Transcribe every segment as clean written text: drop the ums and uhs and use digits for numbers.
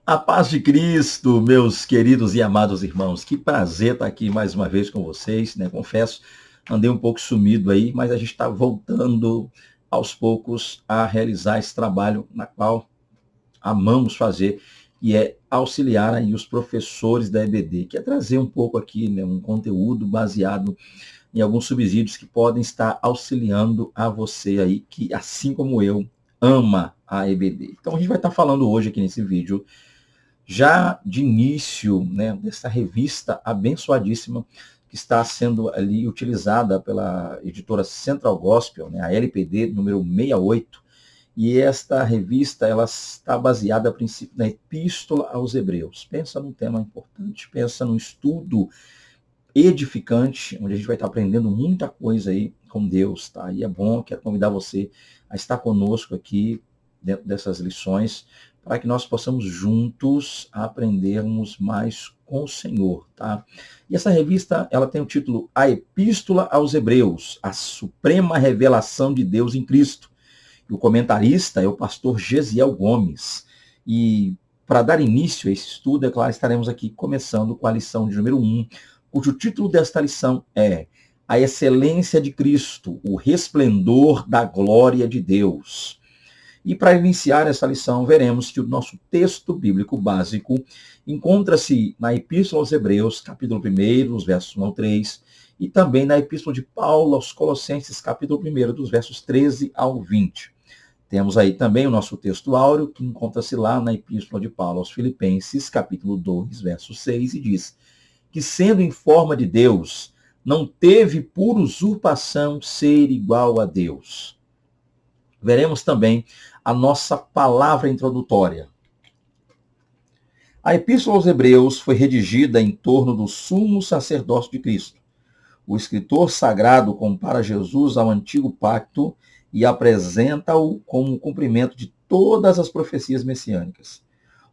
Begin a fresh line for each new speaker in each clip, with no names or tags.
A paz de Cristo, meus queridos e amados irmãos. Que prazer estar aqui mais uma vez com vocês, né? Confesso, andei um pouco sumido aí, mas a gente está voltando aos poucos a realizar esse trabalho na qual amamos fazer, e é auxiliar aí os professores da EBD, que é trazer um pouco aqui, né, um conteúdo baseado em alguns subsídios que podem estar auxiliando a você aí, que assim como eu, ama a EBD. Então a gente vai estar falando hoje aqui nesse vídeo já de início, né, dessa revista abençoadíssima que está sendo ali utilizada pela editora Central Gospel, né, a LPD número 68, e esta revista ela está baseada a princípio na Epístola aos Hebreus. Pensa num tema importante, pensa num estudo edificante, onde a gente vai estar aprendendo muita coisa aí com Deus, tá? E é bom, quero convidar você a estar conosco aqui dentro dessas lições, para que nós possamos juntos aprendermos mais com o Senhor, tá? E essa revista, ela tem o título A Epístola aos Hebreus, a suprema revelação de Deus em Cristo. E o comentarista é o pastor Gesiel Gomes. E para dar início a esse estudo, é claro, estaremos aqui começando com a lição de número 1, cujo título desta lição é A Excelência de Cristo, o Resplendor da Glória de Deus. E para iniciar essa lição, veremos que o nosso texto bíblico básico encontra-se na Epístola aos Hebreus, capítulo 1, os versos 1 ao 3, e também na Epístola de Paulo aos Colossenses, capítulo 1, dos versos 13 ao 20. Temos aí também o nosso texto áureo, que encontra-se lá na Epístola de Paulo aos Filipenses, capítulo 2, verso 6, e diz que, sendo em forma de Deus, não teve por usurpação ser igual a Deus. Veremos também a nossa palavra introdutória. A Epístola aos Hebreus foi redigida em torno do sumo sacerdócio de Cristo. O escritor sagrado compara Jesus ao antigo pacto e apresenta-o como o cumprimento de todas as profecias messiânicas.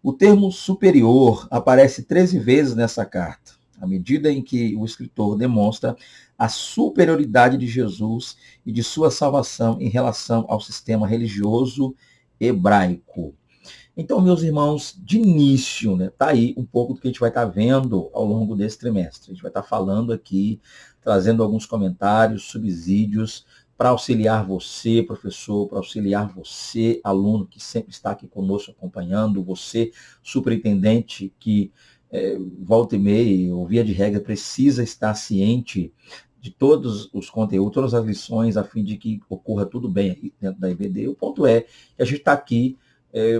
O termo superior aparece 13 vezes nessa carta, à medida em que o escritor demonstra a superioridade de Jesus e de sua salvação em relação ao sistema religioso hebraico. Então, meus irmãos, de início, né, tá aí um pouco do que a gente vai estar vendo ao longo desse trimestre. A gente vai estar falando aqui, trazendo alguns comentários, subsídios, para auxiliar você, professor, para auxiliar você, aluno, que sempre está aqui conosco acompanhando, você, superintendente, que volta e meia, ou via de regra, precisa estar ciente de todos os conteúdos, todas as lições, a fim de que ocorra tudo bem aqui dentro da IBD. O ponto é que a gente está aqui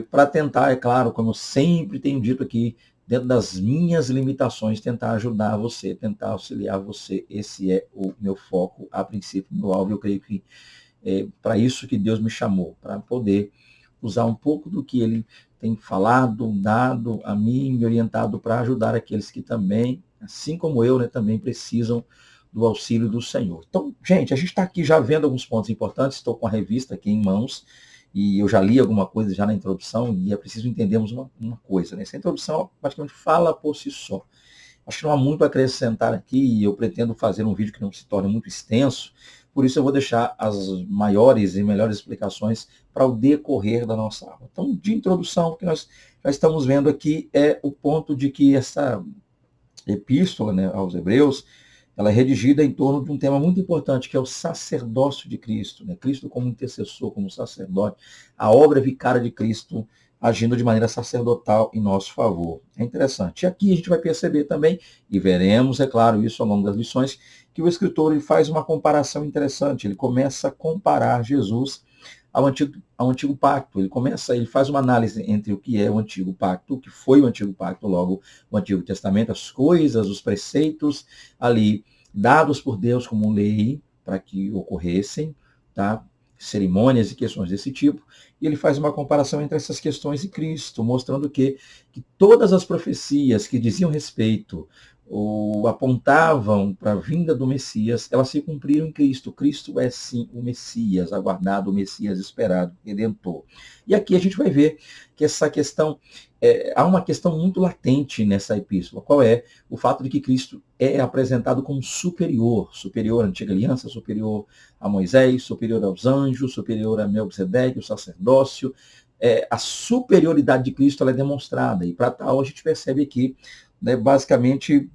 para tentar, é claro, como eu sempre tenho dito aqui, dentro das minhas limitações, tentar ajudar você, tentar auxiliar você. Esse é o meu foco, a princípio, meu alvo. Eu creio que é para isso que Deus me chamou, para poder usar um pouco do que Ele tem falado, dado a mim, me orientado para ajudar aqueles que também, assim como eu, né, também precisam do auxílio do Senhor. Então, gente, a gente está aqui já vendo alguns pontos importantes, estou com a revista aqui em mãos, e eu já li alguma coisa já na introdução, e é preciso entendermos uma coisa, né? Essa introdução praticamente fala por si só. Acho que não há muito a acrescentar aqui, e eu pretendo fazer um vídeo que não se torne muito extenso, por isso eu vou deixar as maiores e melhores explicações para o decorrer da nossa aula. Então, de introdução, o que nós já estamos vendo aqui é o ponto de que essa epístola, né, aos Hebreus, ela é redigida em torno de um tema muito importante, que é o sacerdócio de Cristo, né? Cristo como intercessor, como sacerdote, a obra vicária de Cristo agindo de maneira sacerdotal em nosso favor. É interessante. E aqui a gente vai perceber também, e veremos, é claro, isso ao longo das lições, que o escritor ele faz uma comparação interessante. Ele começa a comparar Jesus ao antigo pacto. Ele faz uma análise entre o que é o antigo pacto, o que foi o antigo pacto, logo o Antigo Testamento, as coisas, os preceitos ali dados por Deus como lei para que ocorressem, tá? Cerimônias e questões desse tipo, e ele faz uma comparação entre essas questões e Cristo, mostrando que todas as profecias que diziam respeito ou apontavam para a vinda do Messias, elas se cumpriram em Cristo. Cristo é sim o Messias, aguardado, o Messias esperado, Redentor. E aqui a gente vai ver que essa questão, há uma questão muito latente nessa epístola. Qual é? O fato de que Cristo é apresentado como superior, superior à antiga aliança, superior a Moisés, superior aos anjos, superior a Melquisedeque, o sacerdócio, a superioridade de Cristo ela é demonstrada. E para tal, a gente percebe aqui, né, basicamente,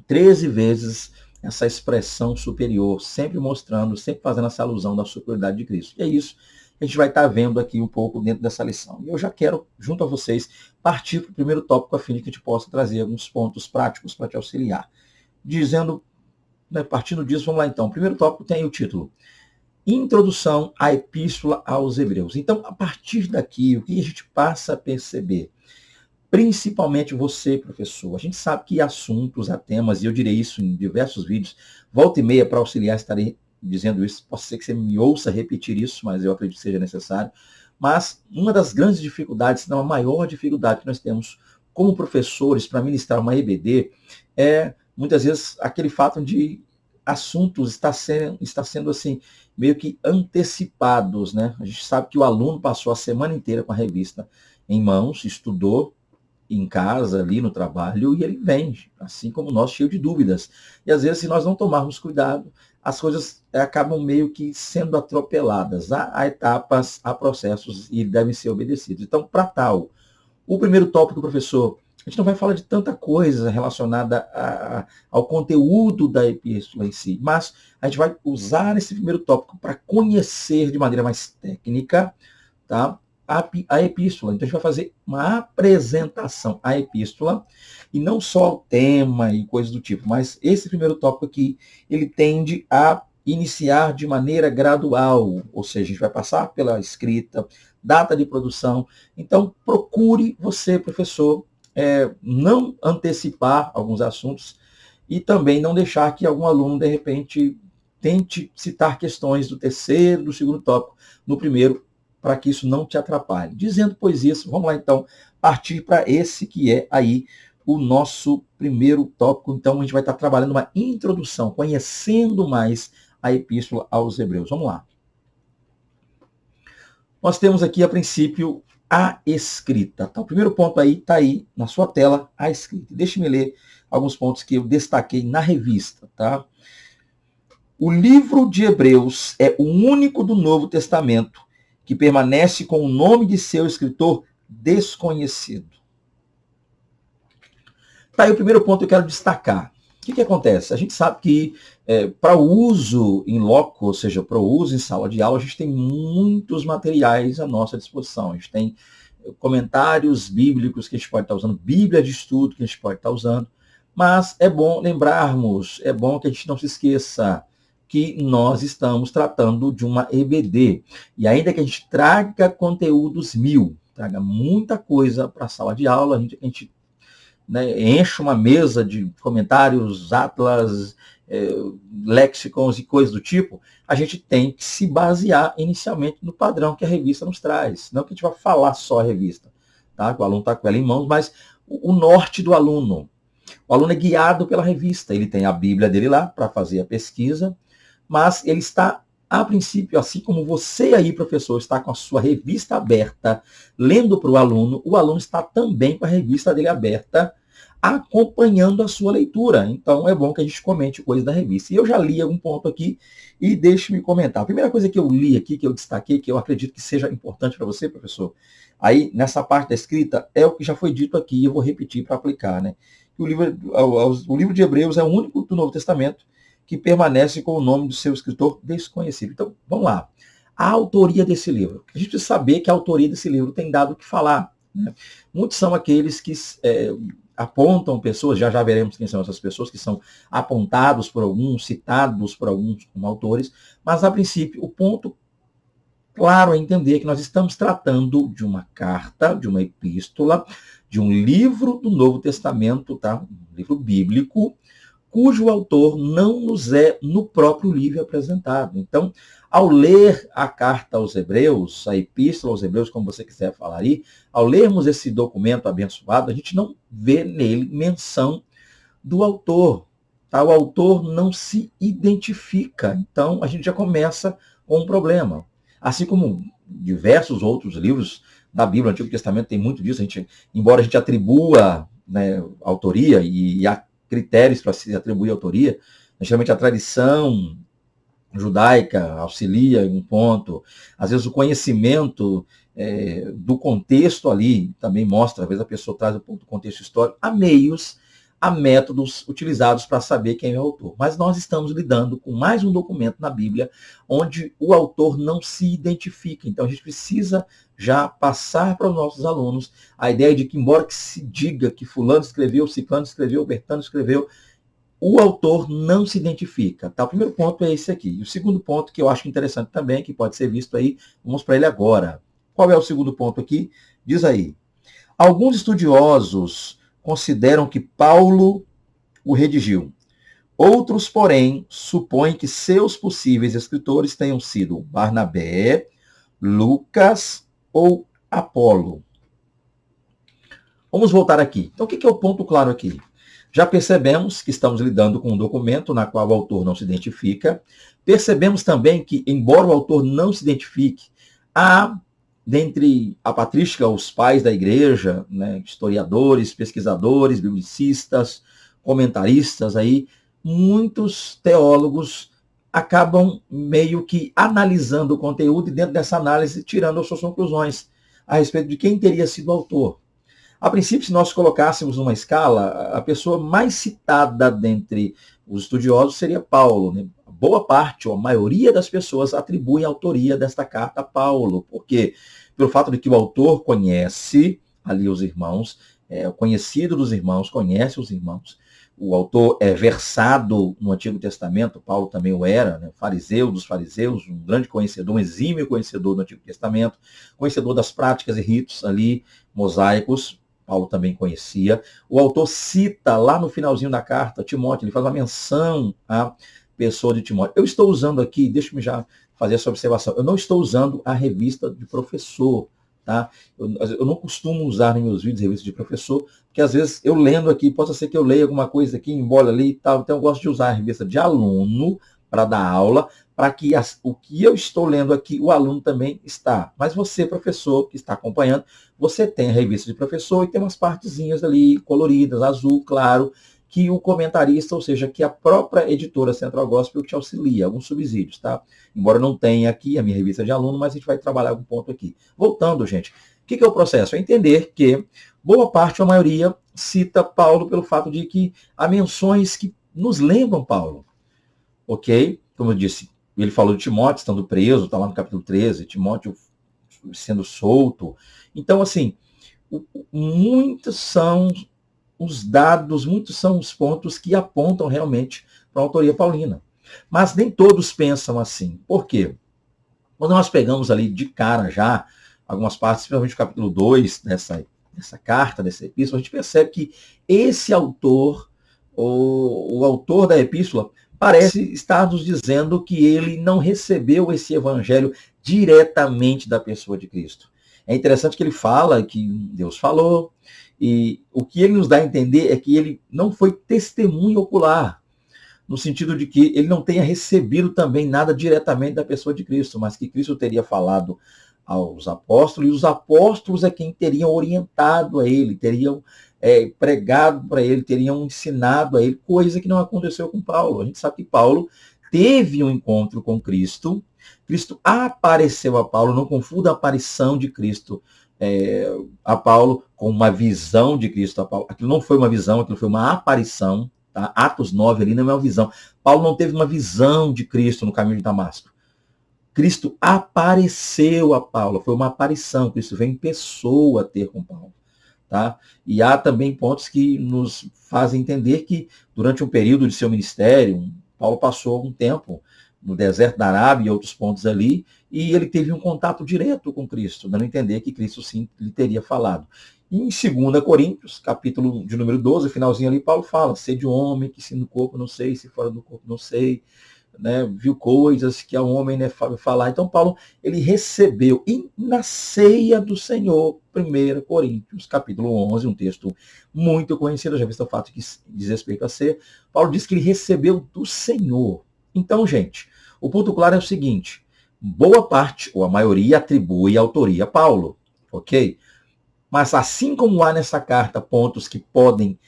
13 vezes essa expressão superior, sempre mostrando, sempre fazendo essa alusão da superioridade de Cristo. E é isso que a gente vai estar vendo aqui um pouco dentro dessa lição. E eu já quero, junto a vocês, partir para o primeiro tópico, a fim de que a gente possa trazer alguns pontos práticos para te auxiliar. Dizendo, né, partindo disso, vamos lá então. O primeiro tópico tem o título: Introdução à Epístola aos Hebreus. Então, a partir daqui, o que a gente passa a perceber? Principalmente você, professor. A gente sabe que assuntos, há temas, e eu direi isso em diversos vídeos, volta e meia para auxiliar, estarei dizendo isso. Pode ser que você me ouça repetir isso, mas eu acredito que seja necessário. Mas uma das grandes dificuldades, se não a maior dificuldade que nós temos como professores para ministrar uma EBD, é muitas vezes aquele fato de assuntos está sendo assim, meio que antecipados, né? A gente sabe que o aluno passou a semana inteira com a revista em mãos, estudou em casa, ali no trabalho, e ele vem, assim como nós, cheio de dúvidas. E às vezes, se nós não tomarmos cuidado, as coisas acabam meio que sendo atropeladas. Há etapas, há processos e devem ser obedecidos. Então, para tal, o primeiro tópico, professor, a gente não vai falar de tanta coisa relacionada ao conteúdo da epístola em si, mas a gente vai usar esse primeiro tópico para conhecer de maneira mais técnica, tá, a epístola. Então a gente vai fazer uma apresentação à epístola, e não só o tema e coisas do tipo, mas esse primeiro tópico aqui, ele tende a iniciar de maneira gradual, ou seja, a gente vai passar pela escrita, data de produção. Então procure você, professor, não antecipar alguns assuntos e também não deixar que algum aluno, de repente, tente citar questões do terceiro, do segundo tópico, no primeiro, para que isso não te atrapalhe. Dizendo, pois, isso, vamos lá, então, partir para esse que é aí o nosso primeiro tópico. Então, a gente vai estar trabalhando uma introdução, conhecendo mais a Epístola aos Hebreus. Vamos lá. Nós temos aqui, a princípio, a escrita. Tá? O primeiro ponto aí está aí na sua tela, a escrita. Deixe-me ler alguns pontos que eu destaquei na revista. Tá? O livro de Hebreus é o único do Novo Testamento que permanece com o nome de seu escritor desconhecido. Tá aí o primeiro ponto que eu quero destacar. O que acontece? A gente sabe que para o uso em loco, ou seja, para o uso em sala de aula, a gente tem muitos materiais à nossa disposição. A gente tem comentários bíblicos que a gente pode estar usando, Bíblia de estudo que a gente pode estar usando, mas é bom lembrarmos, é bom que a gente não se esqueça que nós estamos tratando de uma EBD. E ainda que a gente traga conteúdos traga muita coisa para a sala de aula, a gente né, enche uma mesa de comentários, atlas, lexicons e coisas do tipo, a gente tem que se basear inicialmente no padrão que a revista nos traz. Não que a gente vai falar só a revista, tá? O aluno está com ela em mãos, mas o norte do aluno. O aluno é guiado pela revista, ele tem a Bíblia dele lá para fazer a pesquisa, mas ele está, a princípio, assim como você aí, professor, está com a sua revista aberta, lendo para o aluno está também com a revista dele aberta, acompanhando a sua leitura. Então, é bom que a gente comente coisas da revista. E eu já li algum ponto aqui e deixe-me comentar. A primeira coisa que eu li aqui, que eu destaquei, que eu acredito que seja importante para você, professor, aí, nessa parte da escrita, é o que já foi dito aqui, e eu vou repetir para aplicar, né? O livro de Hebreus é o único do Novo Testamento que permanece com o nome do seu escritor desconhecido. Então, vamos lá. A autoria desse livro. A gente precisa saber que a autoria desse livro tem dado o que falar. Né? Muitos são aqueles que apontam pessoas, já veremos quem são essas pessoas, que são apontados por alguns, citados por alguns como autores, mas, a princípio, o ponto claro é entender que nós estamos tratando de uma carta, de uma epístola, de um livro do Novo Testamento, tá? Um livro bíblico, cujo autor não nos é no próprio livro apresentado. Então, ao ler a carta aos Hebreus, a epístola aos Hebreus, como você quiser falar aí, ao lermos esse documento abençoado, a gente não vê nele menção do autor. Tá? O autor não se identifica. Então, a gente já começa com um problema. Assim como diversos outros livros da Bíblia, o Antigo Testamento tem muito disso, embora a gente atribua, né, autoria e há critérios para se atribuir autoria, geralmente a tradição judaica auxilia em um ponto, às vezes o conhecimento do contexto ali, também mostra, às vezes a pessoa traz um pouco do contexto histórico, há meios, há métodos utilizados para saber quem é o autor. Mas nós estamos lidando com mais um documento na Bíblia onde o autor não se identifica. Então a gente precisa já passar para os nossos alunos a ideia de que, embora que se diga que fulano escreveu, ciclano escreveu, bertano escreveu, o autor não se identifica. Tá? O primeiro ponto é esse aqui. E o segundo ponto, que eu acho interessante também, que pode ser visto aí, vamos para ele agora. Qual é o segundo ponto aqui? Diz aí. Alguns estudiosos consideram que Paulo o redigiu. Outros, porém, supõem que seus possíveis escritores tenham sido Barnabé, Lucas ou Apolo. Vamos voltar aqui. Então, o que é o ponto claro aqui? Já percebemos que estamos lidando com um documento na qual o autor não se identifica. Percebemos também que, embora o autor não se identifique, há, dentre a patrística, os pais da igreja, né, historiadores, pesquisadores, biblicistas, comentaristas, aí, muitos teólogos acabam meio que analisando o conteúdo e, dentro dessa análise, tirando as suas conclusões a respeito de quem teria sido o autor. A princípio, se nós colocássemos numa escala, a pessoa mais citada dentre os estudiosos seria Paulo. Né? Boa parte, ou a maioria das pessoas atribui a autoria desta carta a Paulo. Por quê? Pelo fato de que o autor conhece ali os irmãos, o conhecido dos irmãos, conhece os irmãos. O autor é versado no Antigo Testamento, Paulo também o era, né? Fariseu dos fariseus, um grande conhecedor, um exímio conhecedor do Antigo Testamento, conhecedor das práticas e ritos ali mosaicos, Paulo também conhecia. O autor cita lá no finalzinho da carta Timóteo, ele faz uma menção à pessoa de Timóteo. Eu estou usando aqui, deixa-me já fazer essa observação, eu não estou usando a revista de professor, tá? Eu não costumo usar nos meus vídeos revista de professor, porque às vezes eu lendo aqui, pode ser que eu leia alguma coisa aqui, embora ali e tal, então eu gosto de usar a revista de aluno para dar aula, para que o que eu estou lendo aqui, o aluno também está. Mas você, professor, que está acompanhando, você tem a revista de professor e tem umas partezinhas ali coloridas, azul, claro, que o comentarista, ou seja, que a própria editora Central Gospel te auxilia, alguns subsídios, tá? Embora não tenha aqui a minha revista de aluno, mas a gente vai trabalhar algum ponto aqui. Voltando, gente, o que é o processo? É entender que boa parte, ou a maioria, cita Paulo pelo fato de que há menções que nos lembram Paulo, ok? Como eu disse, ele falou de Timóteo estando preso, está lá no capítulo 13, Timóteo sendo solto. Então, assim, muitos são os dados, muitos são os pontos que apontam realmente para a autoria paulina. Mas nem todos pensam assim. Por quê? Quando nós pegamos ali de cara já algumas partes, principalmente o capítulo 2 dessa carta, dessa epístola, a gente percebe que esse autor, o autor da epístola, parece estar nos dizendo que ele não recebeu esse evangelho diretamente da pessoa de Cristo. É interessante que ele fala que Deus falou, e o que ele nos dá a entender é que ele não foi testemunho ocular, no sentido de que ele não tenha recebido também nada diretamente da pessoa de Cristo, mas que Cristo teria falado aos apóstolos, e os apóstolos é quem teriam orientado a ele, teriam pregado para ele, teriam ensinado a ele, coisa que não aconteceu com Paulo. A gente sabe que Paulo teve um encontro com Cristo, Cristo apareceu a Paulo, não confunda a aparição de Cristo a Paulo com uma visão de Cristo a Paulo. Aquilo não foi uma visão, aquilo foi uma aparição. Tá? Atos 9 ali não é uma visão. Paulo não teve uma visão de Cristo no caminho de Damasco. Cristo apareceu a Paulo, foi uma aparição, Cristo veio em pessoa ter com Paulo. Tá? E há também pontos que nos fazem entender que durante um período de seu ministério, Paulo passou algum tempo no deserto da Arábia e outros pontos ali, e ele teve um contato direto com Cristo, dando a entender que Cristo sim lhe teria falado. E em 2 Coríntios, capítulo de número 12, finalzinho ali, Paulo fala, sede homem, que se no corpo não sei, se fora do corpo não sei, né, viu coisas que ao homem não é falar. Então Paulo, ele recebeu, e na ceia do Senhor, 1 Coríntios, capítulo 11, um texto muito conhecido, já visto o fato que diz respeito a ceia, Paulo diz que ele recebeu do Senhor. Então, gente, o ponto claro é o seguinte, boa parte, ou a maioria, atribui a autoria a Paulo, ok? Mas assim como há nessa carta pontos que podem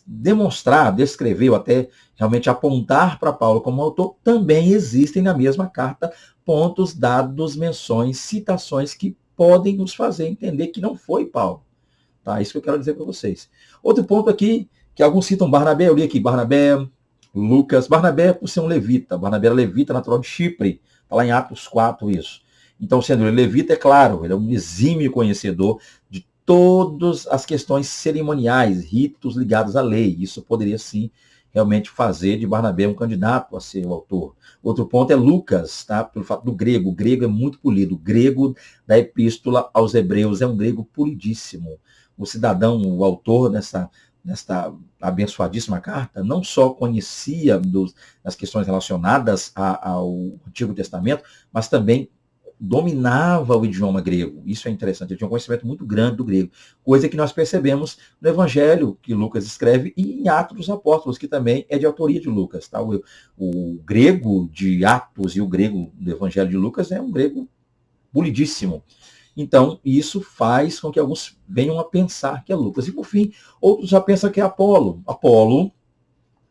demonstrar, descrever ou até realmente apontar para Paulo como autor, também existem na mesma carta pontos, dados, menções, citações que podem nos fazer entender que não foi Paulo. Tá? Isso que eu quero dizer para vocês. Outro ponto aqui, que alguns citam Barnabé, eu li aqui, Barnabé, Lucas, Barnabé por ser um levita, Barnabé era levita natural de Chipre, está lá em Atos 4 isso. Então, sendo ele levita, é claro, ele é um exímio conhecedor de todas as questões cerimoniais, ritos ligados à lei. Isso poderia, sim, realmente fazer de Barnabé um candidato a ser o autor. Outro ponto é Lucas, tá? Pelo fato do grego. O grego é muito polido. O grego da epístola aos Hebreus é um grego polidíssimo. O cidadão, o autor desta abençoadíssima carta, não só conhecia das questões relacionadas ao Antigo Testamento, mas também dominava o idioma grego. Isso é interessante, ele tinha um conhecimento muito grande do grego, coisa que nós percebemos no Evangelho que Lucas escreve e em Atos dos Apóstolos, que também é de autoria de Lucas. Tá? O grego de Atos e o grego do Evangelho de Lucas é um grego polidíssimo. Então, isso faz com que alguns venham a pensar que é Lucas. E, por fim, outros já pensam que é Apolo. Apolo,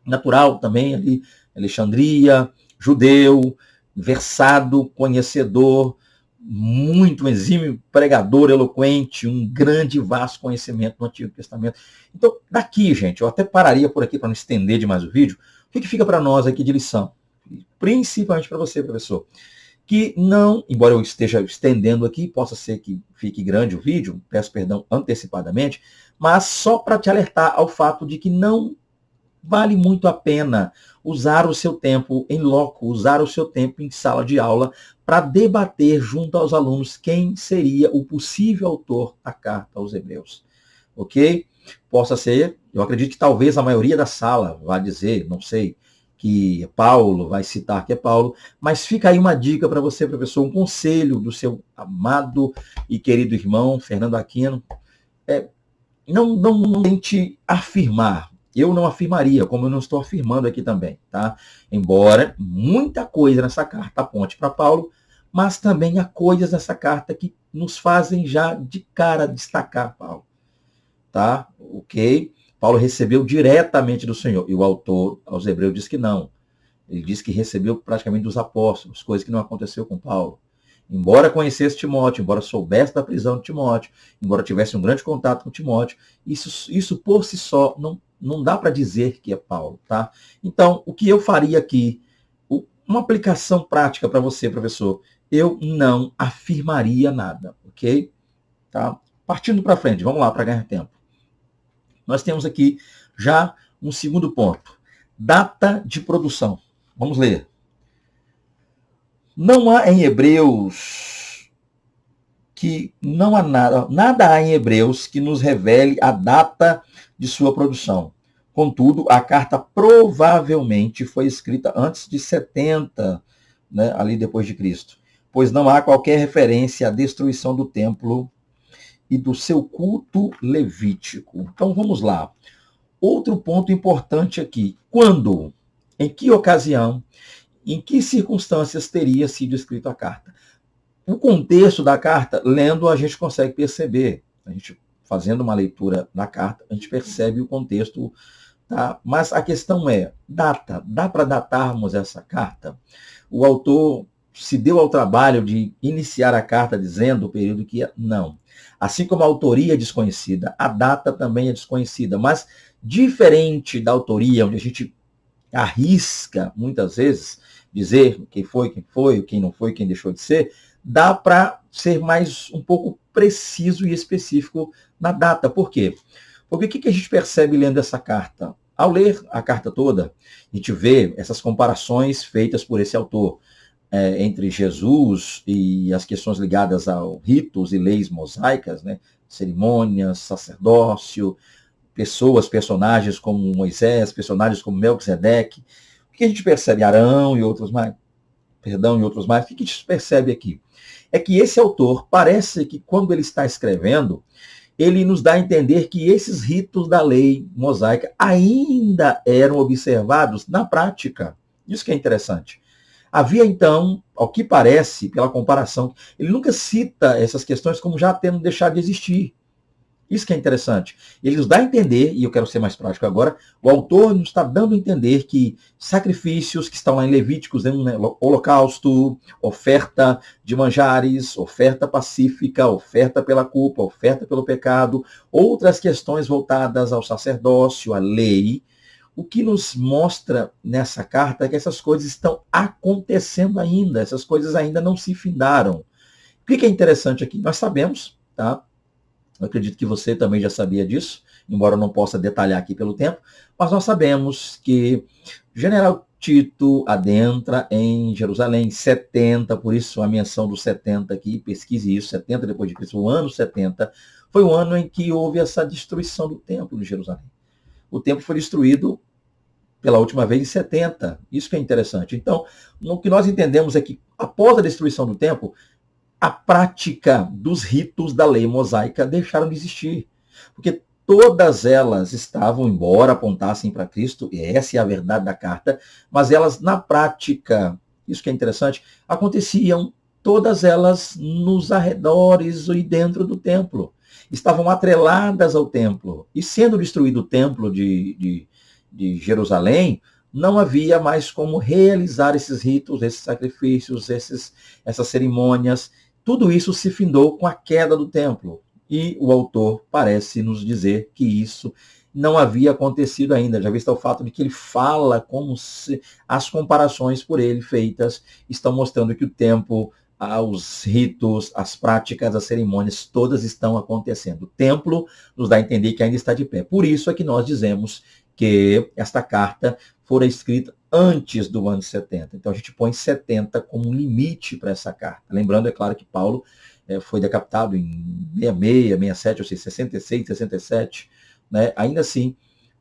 natural também, ali, Alexandria, judeu, versado, conhecedor, muito exímio, pregador, eloquente, um grande e vasto conhecimento do Antigo Testamento. Então, daqui, gente, eu até pararia por aqui para não estender demais o vídeo. O que fica para nós aqui de lição? Principalmente para você, professor. Que não, embora eu esteja estendendo aqui, possa ser que fique grande o vídeo, peço perdão antecipadamente, mas só para te alertar ao fato de que não vale muito a pena usar o seu tempo em loco, usar o seu tempo em sala de aula para debater junto aos alunos quem seria o possível autor da carta aos Hebreus. Ok? Possa ser, eu acredito que talvez a maioria da sala vá dizer, não sei, que é Paulo, vai citar que é Paulo, mas fica aí uma dica para você, professor, um conselho do seu amado e querido irmão, Fernando Aquino. Não tente afirmar. Eu não afirmaria, como eu não estou afirmando aqui também, tá? Embora muita coisa nessa carta aponte para Paulo, mas também há coisas nessa carta que nos fazem já de cara destacar Paulo, tá? Ok? Paulo recebeu diretamente do Senhor, e o autor aos Hebreus diz que não. Ele diz que recebeu praticamente dos apóstolos, coisa que não aconteceu com Paulo. Embora conhecesse Timóteo, embora soubesse da prisão de Timóteo, embora tivesse um grande contato com Timóteo, isso por si só não dá para dizer que é Paulo, tá? Então, o que eu faria aqui, uma aplicação prática para você, professor, eu não afirmaria nada, ok? Tá? Partindo para frente, vamos lá para ganhar tempo. Nós temos aqui já um segundo ponto. Data de produção. Vamos ler. Não há em Hebreus não há nada há em Hebreus que nos revele a data de sua produção. Contudo, a carta provavelmente foi escrita antes de 70, né, ali depois de Cristo, pois não há qualquer referência à destruição do templo e do seu culto levítico. Então vamos lá. Outro ponto importante aqui. Quando? Em que ocasião? Em que circunstâncias teria sido escrita a carta? O contexto da carta, lendo, a gente consegue perceber. A gente, fazendo uma leitura da carta, a gente percebe o contexto. Tá? Mas a questão é, data. Dá para datarmos essa carta? O autor se deu ao trabalho de iniciar a carta dizendo o período que ia? Não. Assim como a autoria é desconhecida, a data também é desconhecida. Mas, diferente da autoria, onde a gente arrisca, muitas vezes, dizer quem foi, quem não foi, quem deixou de ser, dá para ser mais um pouco preciso e específico na data. Por quê? Porque o que a gente percebe lendo essa carta? Ao ler a carta toda, a gente vê essas comparações feitas por esse autor entre Jesus e as questões ligadas a ritos e leis mosaicas, né? Cerimônias, sacerdócio, personagens como Moisés, personagens como Melquisedeque. O que a gente percebe? Arão e outros mais. O que a gente percebe aqui? É que esse autor parece que quando ele está escrevendo, ele nos dá a entender que esses ritos da lei mosaica ainda eram observados na prática. Isso que é interessante. Havia então, ao que parece, pela comparação, ele nunca cita essas questões como já tendo deixado de existir. Isso que é interessante. Ele nos dá a entender, e eu quero ser mais prático agora, o autor nos está dando a entender que sacrifícios que estão lá em Levíticos, né, holocausto, oferta de manjares, oferta pacífica, oferta pela culpa, oferta pelo pecado, outras questões voltadas ao sacerdócio, à lei, o que nos mostra nessa carta é que essas coisas estão acontecendo ainda, essas coisas ainda não se findaram. O que é interessante aqui? Nós sabemos, tá? Eu acredito que você também já sabia disso, embora eu não possa detalhar aqui pelo tempo, mas nós sabemos que o general Tito adentra em Jerusalém em 70, por isso a menção dos 70 aqui, pesquise isso, 70 depois de Cristo, o ano 70, foi o ano em que houve essa destruição do templo de Jerusalém. O templo foi destruído pela última vez em 70, isso que é interessante. Então, o que nós entendemos é que após a destruição do templo, a prática dos ritos da lei mosaica deixaram de existir. Porque todas elas estavam, embora apontassem para Cristo, e essa é a verdade da carta, mas elas, na prática, isso que é interessante, aconteciam todas elas nos arredores e dentro do templo. Estavam atreladas ao templo. E sendo destruído o templo de Jerusalém, não havia mais como realizar esses ritos, esses sacrifícios, essas cerimônias. Tudo isso se findou com a queda do templo. E o autor parece nos dizer que isso não havia acontecido ainda, já visto o fato de que ele fala como se as comparações por ele feitas estão mostrando que o templo, os ritos, as práticas, as cerimônias, todas estão acontecendo. O templo nos dá a entender que ainda está de pé. Por isso é que nós dizemos que esta carta fora escrita antes do ano 70. Então a gente põe 70 como um limite para essa carta. Lembrando, é claro, que Paulo foi decapitado em 66, 67, ou seja, 66, 67. Né? Ainda assim,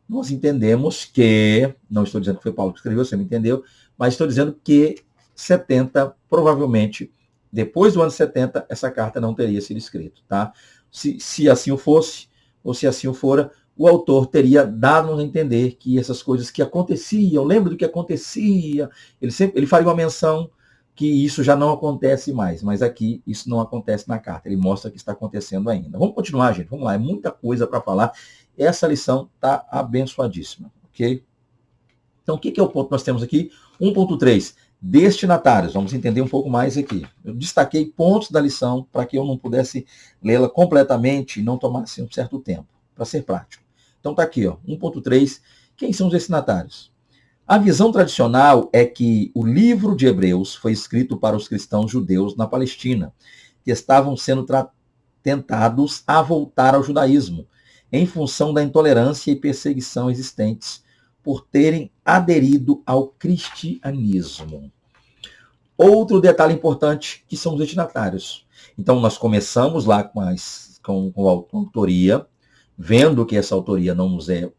nós entendemos que, não estou dizendo que foi Paulo que escreveu, você me entendeu, mas estou dizendo que 70, provavelmente, depois do ano 70, essa carta não teria sido escrita. Tá? Se assim o fosse, ou se assim o fora, o autor teria dado a entender que essas coisas que aconteciam, lembra do que acontecia, ele faria uma menção que isso já não acontece mais, mas aqui isso não acontece na carta, ele mostra que está acontecendo ainda. Vamos continuar, gente, vamos lá, é muita coisa para falar, essa lição está abençoadíssima, ok? Então, o que é o ponto que nós temos aqui? 1.3, destinatários, vamos entender um pouco mais aqui. Eu destaquei pontos da lição para que eu não pudesse lê-la completamente e não tomasse um certo tempo, para ser prático. Então está aqui, ó, 1.3, quem são os destinatários? A visão tradicional é que o livro de Hebreus foi escrito para os cristãos judeus na Palestina, que estavam sendo tentados a voltar ao judaísmo, em função da intolerância e perseguição existentes por terem aderido ao cristianismo. Outro detalhe importante, que são os destinatários. Então nós começamos lá com a autoria, vendo que essa autoria não nos é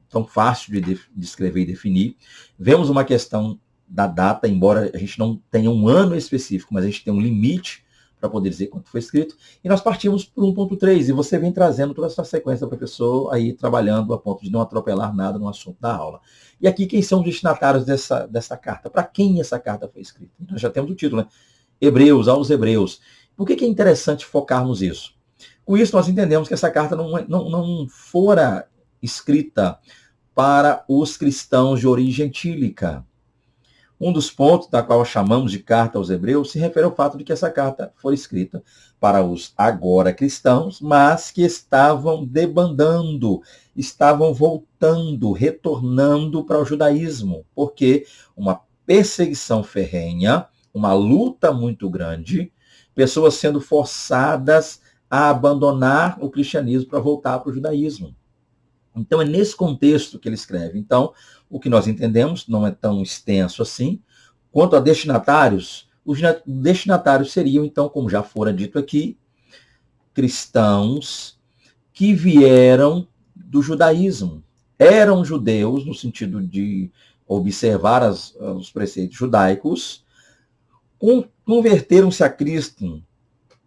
tão fácil de escrever e definir. Vemos uma questão da data, embora a gente não tenha um ano específico, mas a gente tem um limite para poder dizer quando foi escrito. E nós partimos para 1.3, e você vem trazendo toda essa sequência do professor aí trabalhando a ponto de não atropelar nada no assunto da aula. E aqui quem são os destinatários dessa carta? Para quem essa carta foi escrita? Nós já temos o título, né? Hebreus, aos Hebreus. Por que é interessante focarmos isso? Com isso, nós entendemos que essa carta não fora escrita para os cristãos de origem gentílica. Um dos pontos da qual chamamos de carta aos Hebreus se refere ao fato de que essa carta foi escrita para os agora cristãos, mas que estavam debandando, estavam voltando, retornando para o judaísmo, porque uma perseguição ferrenha, uma luta muito grande, pessoas sendo forçadas a abandonar o cristianismo para voltar para o judaísmo. Então é nesse contexto que ele escreve. Então, o que nós entendemos não é tão extenso assim. Quanto a destinatários, os destinatários seriam, então, como já fora dito aqui, cristãos que vieram do judaísmo. Eram judeus, no sentido de observar os preceitos judaicos, converteram-se a Cristo,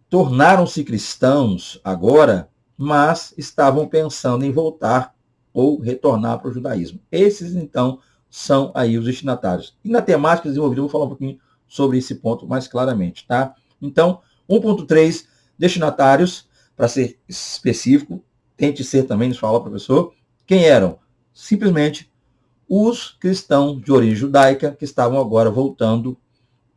tornaram-se cristãos agora, mas estavam pensando em voltar ou retornar para o judaísmo. Esses, então, são aí os destinatários. E na temática desenvolvida, eu vou falar um pouquinho sobre esse ponto mais claramente, tá? Então, 1.3, destinatários para ser específico, tente ser também, nos fala, professor, quem eram? Simplesmente os cristãos de origem judaica que estavam agora voltando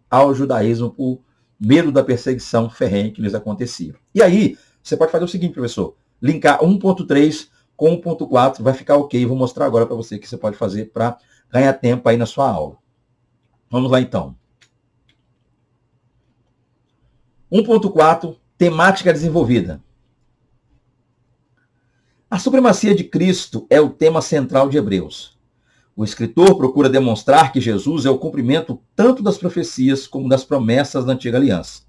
ao judaísmo por medo da perseguição ferrenha que lhes acontecia. E aí, você pode fazer o seguinte, professor, linkar 1.3 com 1.4, vai ficar ok. Vou mostrar agora para você o que você pode fazer para ganhar tempo aí na sua aula. Vamos lá, então. 1.4, temática desenvolvida. A supremacia de Cristo é o tema central de Hebreus. O escritor procura demonstrar que Jesus é o cumprimento tanto das profecias como das promessas da antiga aliança.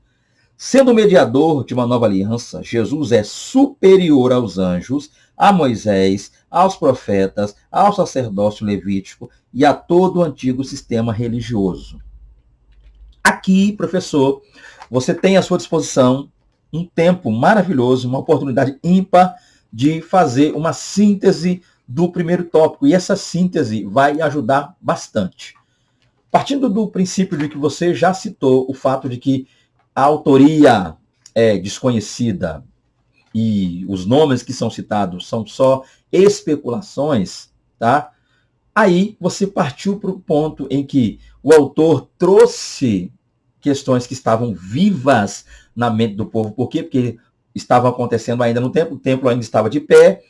Sendo o mediador de uma nova aliança, Jesus é superior aos anjos, a Moisés, aos profetas, ao sacerdócio levítico e a todo o antigo sistema religioso. Aqui, professor, você tem à sua disposição um tempo maravilhoso, uma oportunidade ímpar de fazer uma síntese do primeiro tópico. E essa síntese vai ajudar bastante. Partindo do princípio de que você já citou o fato de que a autoria é desconhecida e os nomes que são citados são só especulações, tá? Aí você partiu para o ponto em que o autor trouxe questões que estavam vivas na mente do povo. Por quê? Porque estavam acontecendo ainda no templo, o templo ainda estava de pé,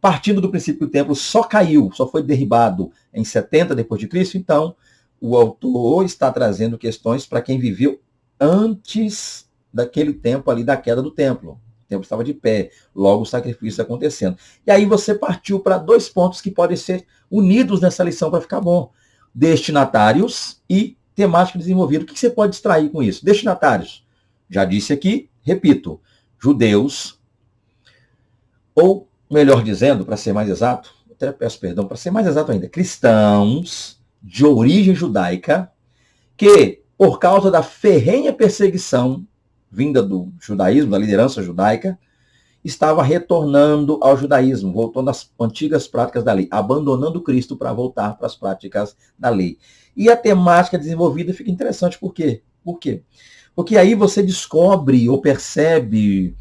partindo do princípio que o templo só caiu, só foi derribado em 70 depois de Cristo, então o autor está trazendo questões para quem viveu antes daquele tempo ali da queda do templo. O templo estava de pé, logo o sacrifício acontecendo. E aí você partiu para 2 pontos que podem ser unidos nessa lição para ficar bom. Destinatários e temática desenvolvida. O que você pode extrair com isso? Destinatários. Já disse aqui, repito, judeus, ou melhor dizendo, para ser mais exato, até peço perdão, para ser mais exato ainda, cristãos de origem judaica que, por causa da ferrenha perseguição vinda do judaísmo, da liderança judaica, estava retornando ao judaísmo, voltando às antigas práticas da lei, abandonando Cristo para voltar para as práticas da lei. E a temática desenvolvida fica interessante, por quê? Por quê? Porque aí você descobre ou percebe,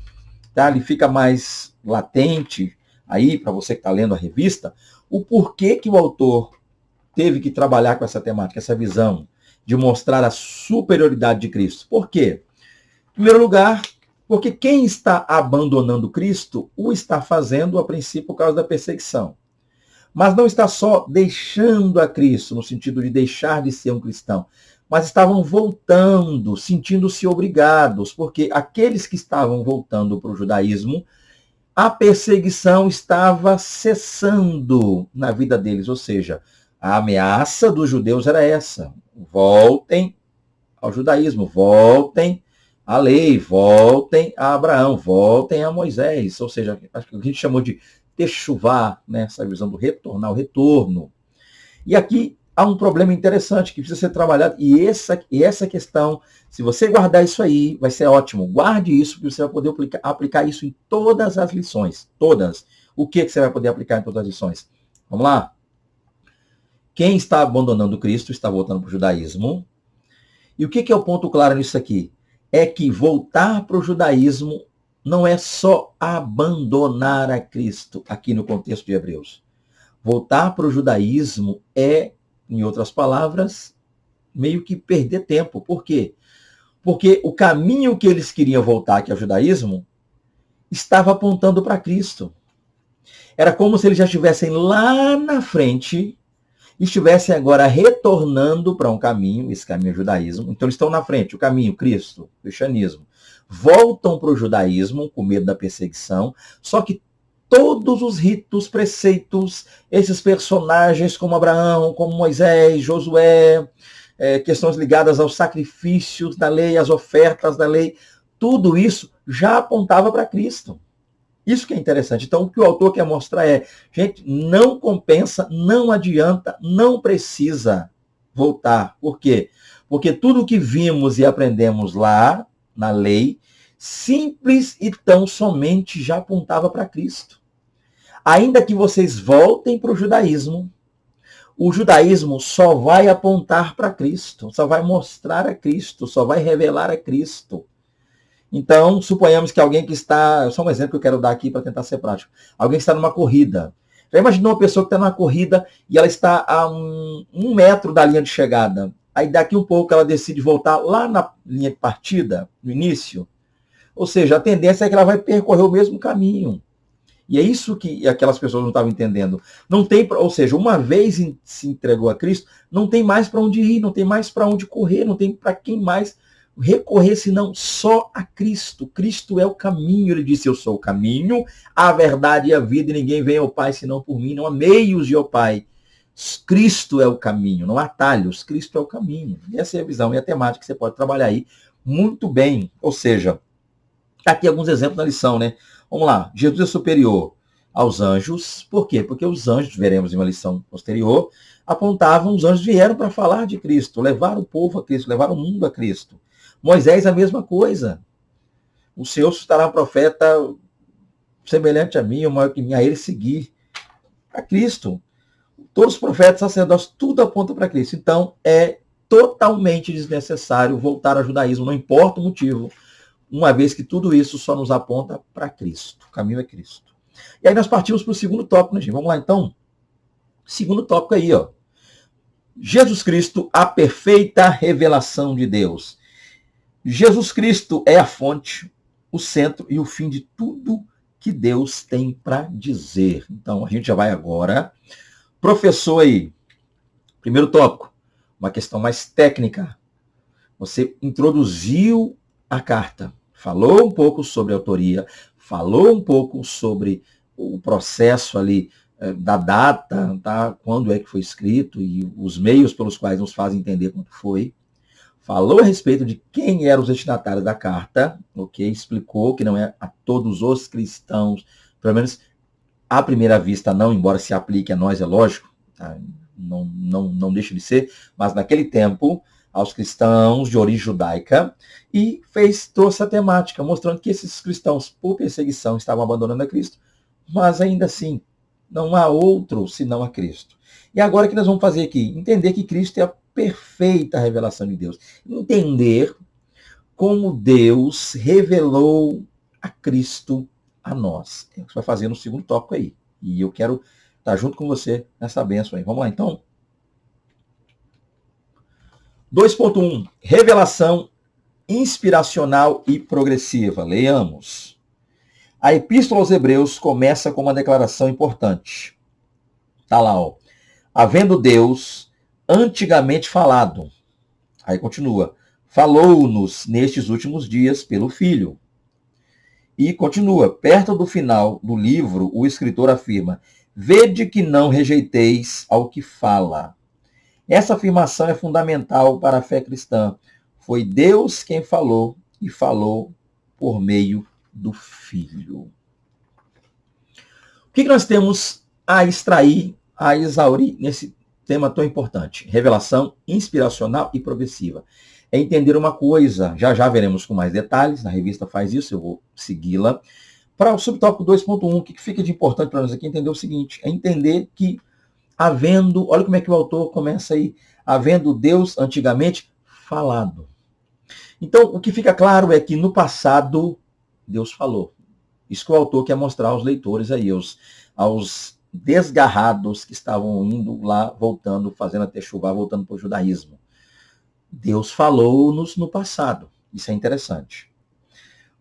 tá? Ele fica mais latente aí, para você que está lendo a revista, o porquê que o autor teve que trabalhar com essa temática, essa visão de mostrar a superioridade de Cristo. Por quê? Em primeiro lugar, porque quem está abandonando Cristo o está fazendo, a princípio, por causa da perseguição. Mas não está só deixando a Cristo, no sentido de deixar de ser um cristão, mas estavam voltando, sentindo-se obrigados, porque aqueles que estavam voltando para o judaísmo, a perseguição estava cessando na vida deles, ou seja, a ameaça dos judeus era essa: voltem ao judaísmo, voltem à lei, voltem a Abraão, voltem a Moisés, ou seja, acho que a gente chamou de techuvá, né, essa visão do retornar, o retorno. E aqui há um problema interessante que precisa ser trabalhado, e essa questão, se você guardar isso aí, vai ser ótimo. Guarde isso, porque você vai poder aplicar isso em todas as lições. Todas. O que você vai poder aplicar em todas as lições? Vamos lá? Quem está abandonando Cristo está voltando para o judaísmo. E o que é o ponto claro nisso aqui? É que voltar para o judaísmo não é só abandonar a Cristo, aqui no contexto de Hebreus. Voltar para o judaísmo é, em outras palavras, meio que perder tempo. Por quê? Porque o caminho que eles queriam voltar, que é o judaísmo, estava apontando para Cristo. Era como se eles já estivessem lá na frente, estivessem agora retornando para um caminho, esse caminho é o judaísmo. Então eles estão na frente, o caminho, Cristo, o cristianismo. Voltam para o judaísmo, com medo da perseguição, só que todos os ritos, preceitos, esses personagens como Abraão, como Moisés, Josué, questões ligadas aos sacrifícios da lei, às ofertas da lei, tudo isso já apontava para Cristo. Isso que é interessante. Então, o que o autor quer mostrar é, gente, não compensa, não adianta, não precisa voltar. Por quê? Porque tudo que vimos e aprendemos lá, na lei, simples e tão somente já apontava para Cristo. Ainda que vocês voltem para o judaísmo só vai apontar para Cristo, só vai mostrar a Cristo, só vai revelar a Cristo. Então, suponhamos que alguém que está, só um exemplo que eu quero dar aqui para tentar ser prático, alguém que está numa corrida. Já imaginou uma pessoa que está numa corrida e ela está a um metro da linha de chegada? Aí daqui um pouco ela decide voltar lá na linha de partida, no início. Ou seja, a tendência é que ela vai percorrer o mesmo caminho. E é isso que aquelas pessoas não estavam entendendo. Não tem, ou seja, uma vez se entregou a Cristo, não tem mais para onde ir, não tem mais para onde correr, não tem para quem mais recorrer senão só a Cristo. Cristo é o caminho. Ele disse: eu sou o caminho, a verdade e a vida, e ninguém vem ao Pai senão por mim. Não há meios de ir ao Pai. Cristo é o caminho, não há atalhos. Cristo é o caminho. E essa é a visão e a temática que você pode trabalhar aí muito bem. Ou seja, aqui alguns exemplos na lição, né? Vamos lá. Jesus é superior aos anjos. Por quê? Porque os anjos, veremos em uma lição posterior, apontavam, os anjos vieram para falar de Cristo, levaram o povo a Cristo, levaram o mundo a Cristo. Moisés, a mesma coisa. O Senhor suscitará um profeta semelhante a mim, ou maior que mim, a ele seguir a Cristo. Todos os profetas, sacerdotes, tudo aponta para Cristo. Então, é totalmente desnecessário voltar ao judaísmo, não importa o motivo, uma vez que tudo isso só nos aponta para Cristo. O caminho é Cristo. E aí nós partimos para o segundo tópico, né, gente? Vamos lá, então. Segundo tópico aí, ó. Jesus Cristo, a perfeita revelação de Deus. Jesus Cristo é a fonte, o centro e o fim de tudo que Deus tem para dizer. Então, a gente já vai agora. Professor aí, primeiro tópico, uma questão mais técnica. Você introduziu a carta, falou um pouco sobre a autoria, falou um pouco sobre o processo ali da data, tá? Quando é que foi escrito e os meios pelos quais nos fazem entender quando foi. Falou a respeito de quem eram os destinatários da carta, ok? Explicou que não é a todos os cristãos, pelo menos à primeira vista não, embora se aplique a nós, é lógico, tá? Não deixa de ser, mas naquele tempo, aos cristãos de origem judaica, e trouxe a temática, mostrando que esses cristãos, por perseguição, estavam abandonando a Cristo, mas ainda assim, não há outro senão a Cristo. E agora o que nós vamos fazer aqui? Entender que Cristo é a perfeita revelação de Deus. Entender como Deus revelou a Cristo a nós. É o que você vai fazer no segundo tópico aí. E eu quero estar junto com você nessa bênção aí. Vamos lá, então? 2.1. Revelação inspiracional e progressiva. Leiamos. A Epístola aos Hebreus começa com uma declaração importante. Está lá, ó. Havendo Deus antigamente falado. Aí continua. Falou-nos nestes últimos dias pelo Filho. E continua. Perto do final do livro, o escritor afirma: vede que não rejeiteis ao que fala. Essa afirmação é fundamental para a fé cristã. Foi Deus quem falou e falou por meio do Filho. O que nós temos a extrair, a exaurir nesse tema tão importante? Revelação inspiracional e progressiva. É entender uma coisa, já veremos com mais detalhes, na revista faz isso, eu vou segui-la. Para o subtópico 2.1, o que fica de importante para nós aqui entender o seguinte, é entender que havendo, olha como é que o autor começa aí, havendo Deus antigamente falado. Então, o que fica claro é que no passado, Deus falou. Isso que o autor quer mostrar aos leitores aí, aos desgarrados que estavam indo lá, voltando, fazendo a techuvá, voltando para o judaísmo. Deus falou-nos no passado. Isso é interessante.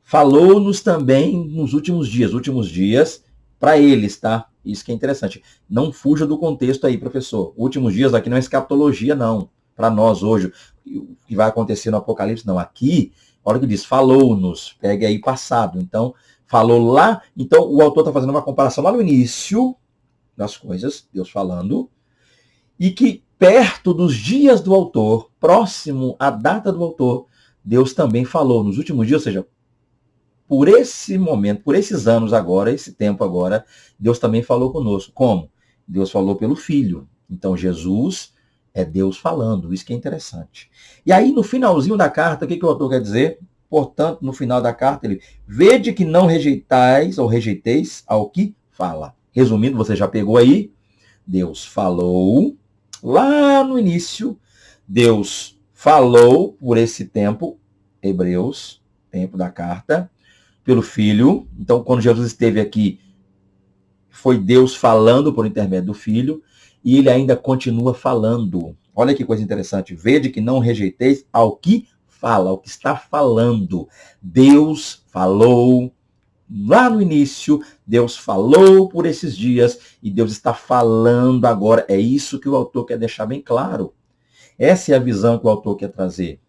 Falou-nos também nos últimos dias para eles, tá? Isso que é interessante. Não fuja do contexto aí, professor. Últimos dias aqui não é escatologia, não. Para nós hoje, o que vai acontecer no Apocalipse, não. Aqui, olha o que diz, falou-nos. Pegue aí passado. Então, falou lá. Então, o autor está fazendo uma comparação lá no início das coisas, Deus falando, e que perto dos dias do autor, próximo à data do autor, Deus também falou nos últimos dias, ou seja, por esse momento, por esses anos agora, esse tempo agora, Deus também falou conosco. Como? Deus falou pelo Filho. Então, Jesus é Deus falando. Isso que é interessante. E aí, no finalzinho da carta, o que o autor quer dizer? Portanto, no final da carta, ele vede que não rejeitais ou rejeiteis ao que fala. Resumindo, você já pegou aí? Deus falou lá no início. Deus falou por esse tempo, Hebreus, tempo da carta, pelo Filho. Então, quando Jesus esteve aqui, foi Deus falando por intermédio do Filho, e ele ainda continua falando. Olha que coisa interessante. Vede que não rejeiteis ao que fala, ao que está falando. Deus falou lá no início, Deus falou por esses dias, e Deus está falando agora. É isso que o autor quer deixar bem claro. Essa é a visão que o autor quer trazer.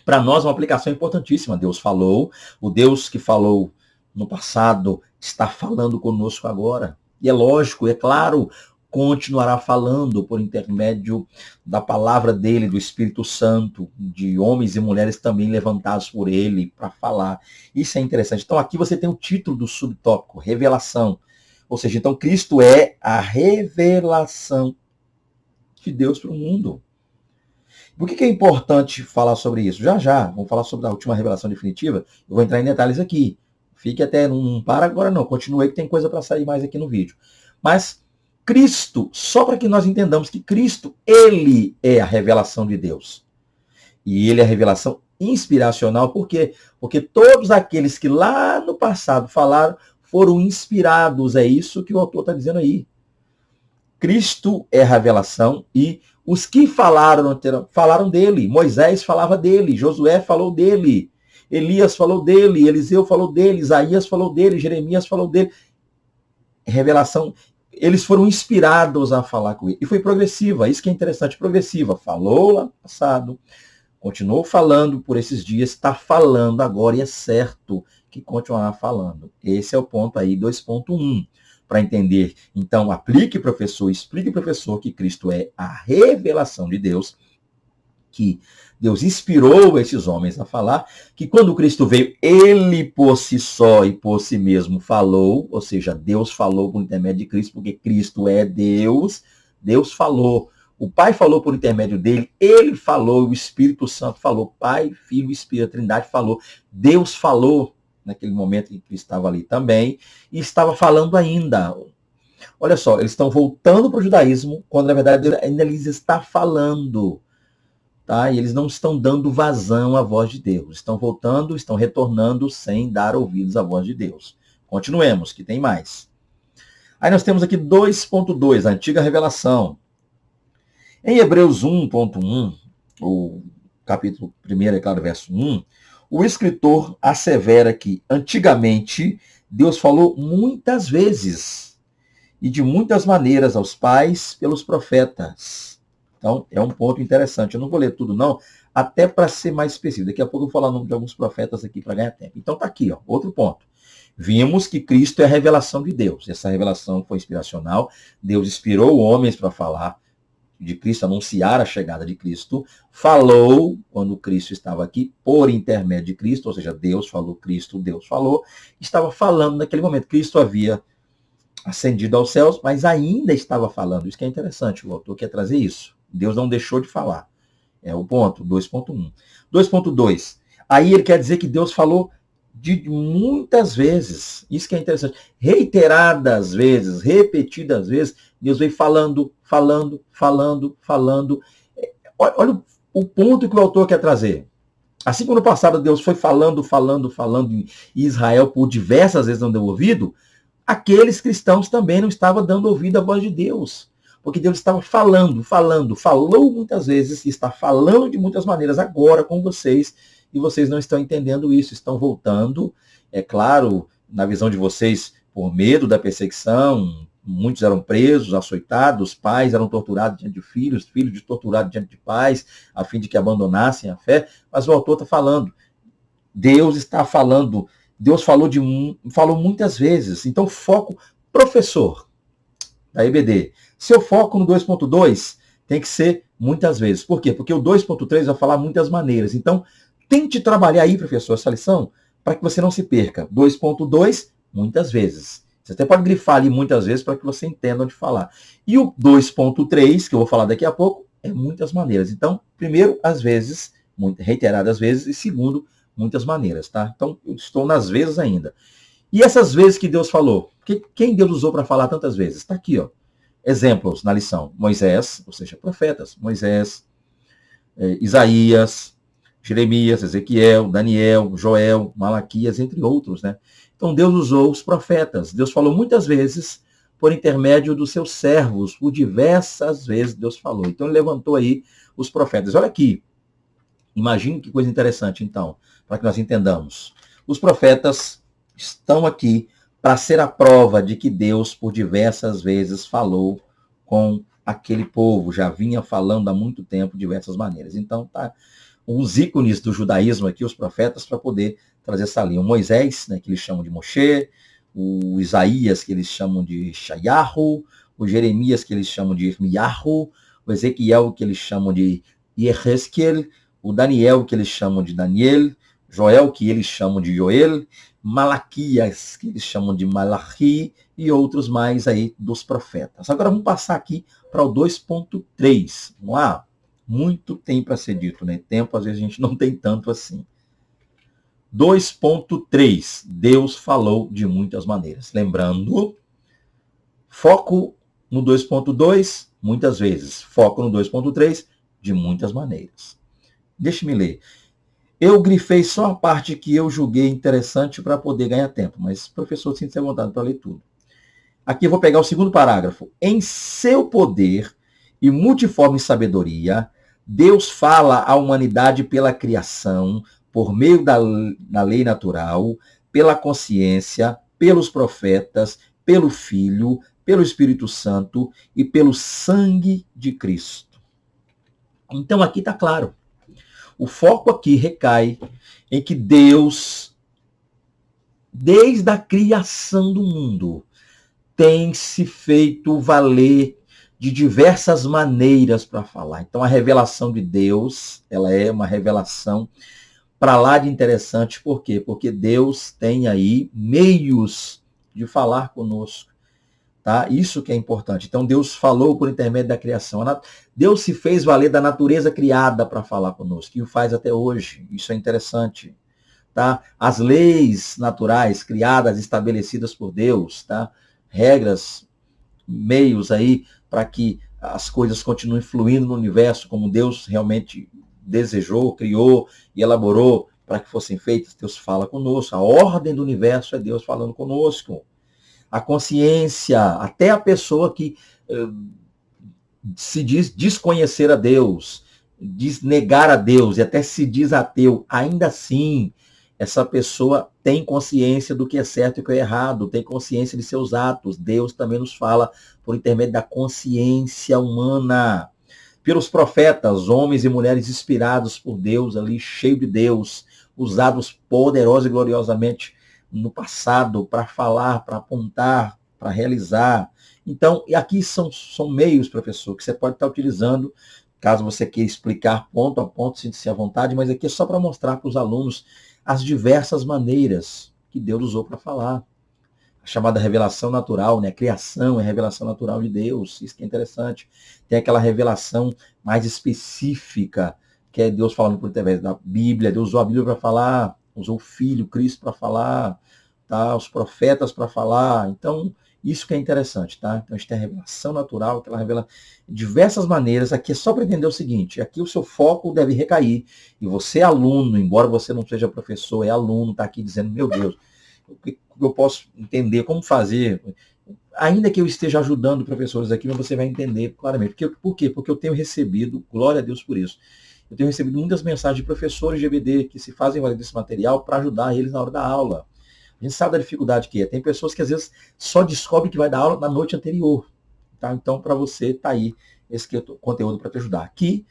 Para nós, uma aplicação importantíssima. Deus falou, o Deus que falou no passado está falando conosco agora. E é lógico, é claro, continuará falando por intermédio da palavra dele, do Espírito Santo, de homens e mulheres também levantados por ele para falar. Isso é interessante. Então aqui você tem o título do subtópico, revelação. Ou seja, então Cristo é a revelação de Deus para o mundo. Por que é importante falar sobre isso? Já, vamos falar sobre a última revelação definitiva. Eu vou entrar em detalhes aqui. Fique até, não para agora não, continue aí que tem coisa para sair mais aqui no vídeo. Mas Cristo, só para que nós entendamos que Cristo, ele é a revelação de Deus. E ele é a revelação inspiracional, por quê? Porque todos aqueles que lá no passado falaram foram inspirados, é isso que o autor está dizendo aí. Cristo é a revelação e os que falaram dele. Moisés falava dele, Josué falou dele, Elias falou dele, Eliseu falou dele, Isaías falou dele, Jeremias falou dele. Revelação, eles foram inspirados a falar com ele. E foi progressiva, isso que é interessante, progressiva. Falou lá no passado, continuou falando por esses dias, está falando agora e é certo que continuará falando. Esse é o ponto aí, 2.1. Para entender, então, aplique, professor, explique, professor, que Cristo é a revelação de Deus, que Deus inspirou esses homens a falar, que quando Cristo veio, ele por si só e por si mesmo falou, ou seja, Deus falou por intermédio de Cristo, porque Cristo é Deus, Deus falou. O Pai falou por intermédio dele, ele falou, o Espírito Santo falou, Pai, Filho e Espírito, a Trindade falou, Deus falou, naquele momento em que estava ali também, e estava falando ainda. Olha só, eles estão voltando para o judaísmo, quando na verdade ainda lhes está falando. Tá? E eles não estão dando vazão à voz de Deus. Estão voltando, estão retornando sem dar ouvidos à voz de Deus. Continuemos, que tem mais. Aí nós temos aqui 2.2, a antiga revelação. Em Hebreus 1.1, o capítulo 1, é claro, verso 1, o escritor assevera que, antigamente, Deus falou muitas vezes e de muitas maneiras aos pais pelos profetas. Então, é um ponto interessante. Eu não vou ler tudo, não, até para ser mais específico. Daqui a pouco eu vou falar o nome de alguns profetas aqui para ganhar tempo. Então, está aqui, ó, outro ponto. Vimos que Cristo é a revelação de Deus. Essa revelação foi inspiracional. Deus inspirou homens para falar de Cristo, anunciar a chegada de Cristo, falou quando Cristo estava aqui, por intermédio de Cristo, ou seja, Deus falou, Cristo, Deus falou, estava falando naquele momento. Cristo havia ascendido aos céus, mas ainda estava falando. Isso que é interessante, o autor quer trazer isso. Deus não deixou de falar. É o ponto, 2.1. 2.2. Aí ele quer dizer que Deus falou de muitas vezes. Isso que é interessante. Reiteradas vezes, repetidas vezes, Deus veio falando. Olha o ponto que o autor quer trazer. Assim como no passado Deus foi falando, e Israel por diversas vezes não deu ouvido, aqueles cristãos também não estavam dando ouvido à voz de Deus. Porque Deus estava falou muitas vezes, e está falando de muitas maneiras agora com vocês, e vocês não estão entendendo isso, estão voltando, é claro, na visão de vocês, por medo da perseguição, muitos eram presos, açoitados, pais eram torturados diante de filhos, filhos torturados diante de pais, a fim de que abandonassem a fé, mas o autor está falando, Deus está falando, Deus falou muitas vezes, então foco, professor da EBD, seu foco no 2.2 tem que ser muitas vezes, por quê? Porque o 2.3 vai falar muitas maneiras, então tente trabalhar aí, professor, essa lição, para que você não se perca. 2.2, muitas vezes. Você até pode grifar ali muitas vezes para que você entenda onde falar. E o 2.3, que eu vou falar daqui a pouco, é muitas maneiras. Então, primeiro, às vezes, reiteradas vezes, e segundo, muitas maneiras, tá? Então, eu estou nas vezes ainda. E essas vezes que Deus falou, quem Deus usou para falar tantas vezes? Está aqui, ó. Exemplos na lição. Moisés, ou seja, profetas. Moisés, Isaías, Jeremias, Ezequiel, Daniel, Joel, Malaquias, entre outros, né? Então Deus usou os profetas. Deus falou muitas vezes por intermédio dos seus servos, por diversas vezes Deus falou. Então ele levantou aí os profetas. Olha aqui, imagine que coisa interessante, então, para que nós entendamos. Os profetas estão aqui para ser a prova de que Deus, por diversas vezes, falou com aquele povo, já vinha falando há muito tempo, de diversas maneiras. Então, tá os ícones do judaísmo aqui, os profetas, para poder trazer essa linha. O Moisés, né, que eles chamam de Moshe, o Isaías, que eles chamam de Shayahu, o Jeremias, que eles chamam de Irmiyahu, o Ezequiel, que eles chamam de Yehezkel, o Daniel, que eles chamam de Daniel, Joel, que eles chamam de Joel, Malaquias, que eles chamam de Malachi, e outros mais aí dos profetas. Agora vamos passar aqui para o 2.3. Vamos lá? Muito tem para ser dito, né? Tempo, às vezes, a gente não tem tanto assim. 2.3. Deus falou de muitas maneiras. Lembrando, foco no 2.2, muitas vezes. Foco no 2.3, de muitas maneiras. Deixe-me ler. Eu grifei só a parte que eu julguei interessante para poder ganhar tempo, mas professor, sinta-se à vontade para ler tudo. Aqui eu vou pegar o segundo parágrafo. Em seu poder e multiforme sabedoria, Deus fala à humanidade pela criação, por meio da lei natural, pela consciência, pelos profetas, pelo Filho, pelo Espírito Santo e pelo sangue de Cristo. Então aqui está claro. O foco aqui recai em que Deus, desde a criação do mundo, tem se feito valer de diversas maneiras para falar. Então a revelação de Deus, ela é uma revelação para lá de interessante. Por quê? Porque Deus tem aí meios de falar conosco. Tá? Isso que é importante. Então Deus falou por intermédio da criação. Deus se fez valer da natureza criada para falar conosco, e o faz até hoje. Isso é interessante. Tá? As leis naturais criadas, estabelecidas por Deus, tá? Regras, meios aí para que as coisas continuem fluindo no universo como Deus realmente desejou, criou e elaborou para que fossem feitas. Deus fala conosco. A ordem do universo é Deus falando conosco. A consciência, até a pessoa que se diz desconhecer a Deus, diz negar a Deus e até se diz ateu, ainda assim, essa pessoa tem consciência do que é certo e o que é errado, tem consciência de seus atos. Deus também nos fala por intermédio da consciência humana. Pelos profetas, homens e mulheres inspirados por Deus, ali, cheio de Deus, usados poderosa e gloriosamente no passado para falar, para apontar, para realizar. Então, e aqui são meios, professor, que você pode estar utilizando, caso você queira explicar ponto a ponto, sinta-se à vontade, mas aqui é só para mostrar para os alunos as diversas maneiras que Deus usou para falar. A chamada revelação natural, né? A criação é a revelação natural de Deus, isso que é interessante. Tem aquela revelação mais específica, que é Deus falando por intermédio da Bíblia. Deus usou a Bíblia para falar, usou o Filho, Cristo para falar, tá? Os profetas para falar. Então, isso que é interessante, tá? Então, a gente tem a revelação natural, que ela revela de diversas maneiras. Aqui é só para entender o seguinte, aqui o seu foco deve recair, e você é aluno, embora você não seja professor, é aluno, está aqui dizendo, meu Deus, o que eu posso entender, como fazer? Ainda que eu esteja ajudando professores aqui, mas você vai entender claramente. Por quê? Porque eu tenho recebido, glória a Deus por isso, eu tenho recebido muitas mensagens de professores de EBD que se fazem valer desse material para ajudar eles na hora da aula. A gente sabe da dificuldade que é. Tem pessoas que às vezes só descobrem que vai dar aula na noite anterior. Tá? Então, para você, tá aí esse conteúdo para te ajudar. Aqui,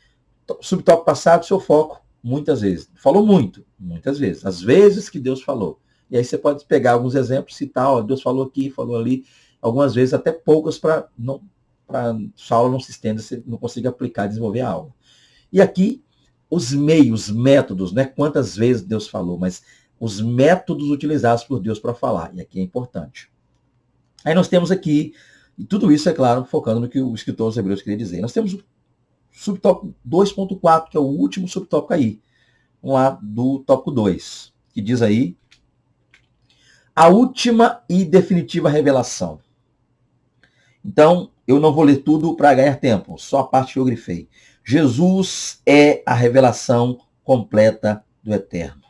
subtópico passado, seu foco, muitas vezes. Falou muito, muitas vezes. As vezes que Deus falou. E aí você pode pegar alguns exemplos, citar, ó, Deus falou aqui, falou ali, algumas vezes até poucas para sua aula não se estenda, você não consiga aplicar, desenvolver a aula. E aqui, os meios, métodos, né? Quantas vezes Deus falou, mas os métodos utilizados por Deus para falar. E aqui é importante. Aí nós temos aqui, e tudo isso, é claro, focando no que o escritor aos Hebreus queria dizer. Nós temos o subtópico 2.4, que é o último subtópico aí. Vamos lá, do tópico 2, que diz aí, a última e definitiva revelação. Então, eu não vou ler tudo para ganhar tempo, só a parte que eu grifei. Jesus é a revelação completa do eterno.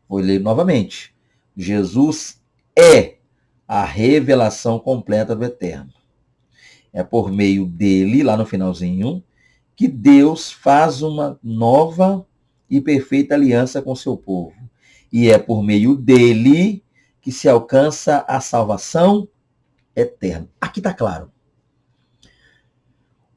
Vou ler novamente. Jesus é a revelação completa do eterno. É por meio dele, lá no finalzinho, que Deus faz uma nova e perfeita aliança com seu povo. E é por meio dele que se alcança a salvação eterna. Aqui está claro.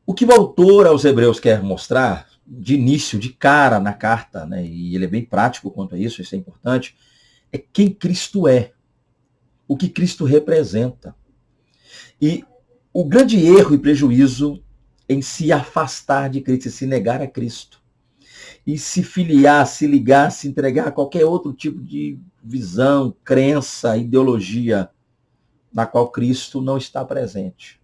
O que o autor aos Hebreus quer mostrar, de início, de cara na carta, né, e ele é bem prático quanto a isso, isso é importante, é quem Cristo é, o que Cristo representa. E o grande erro e prejuízo em se afastar de Cristo, se negar a Cristo, e se filiar, se ligar, se entregar a qualquer outro tipo de visão, crença, ideologia na qual Cristo não está presente.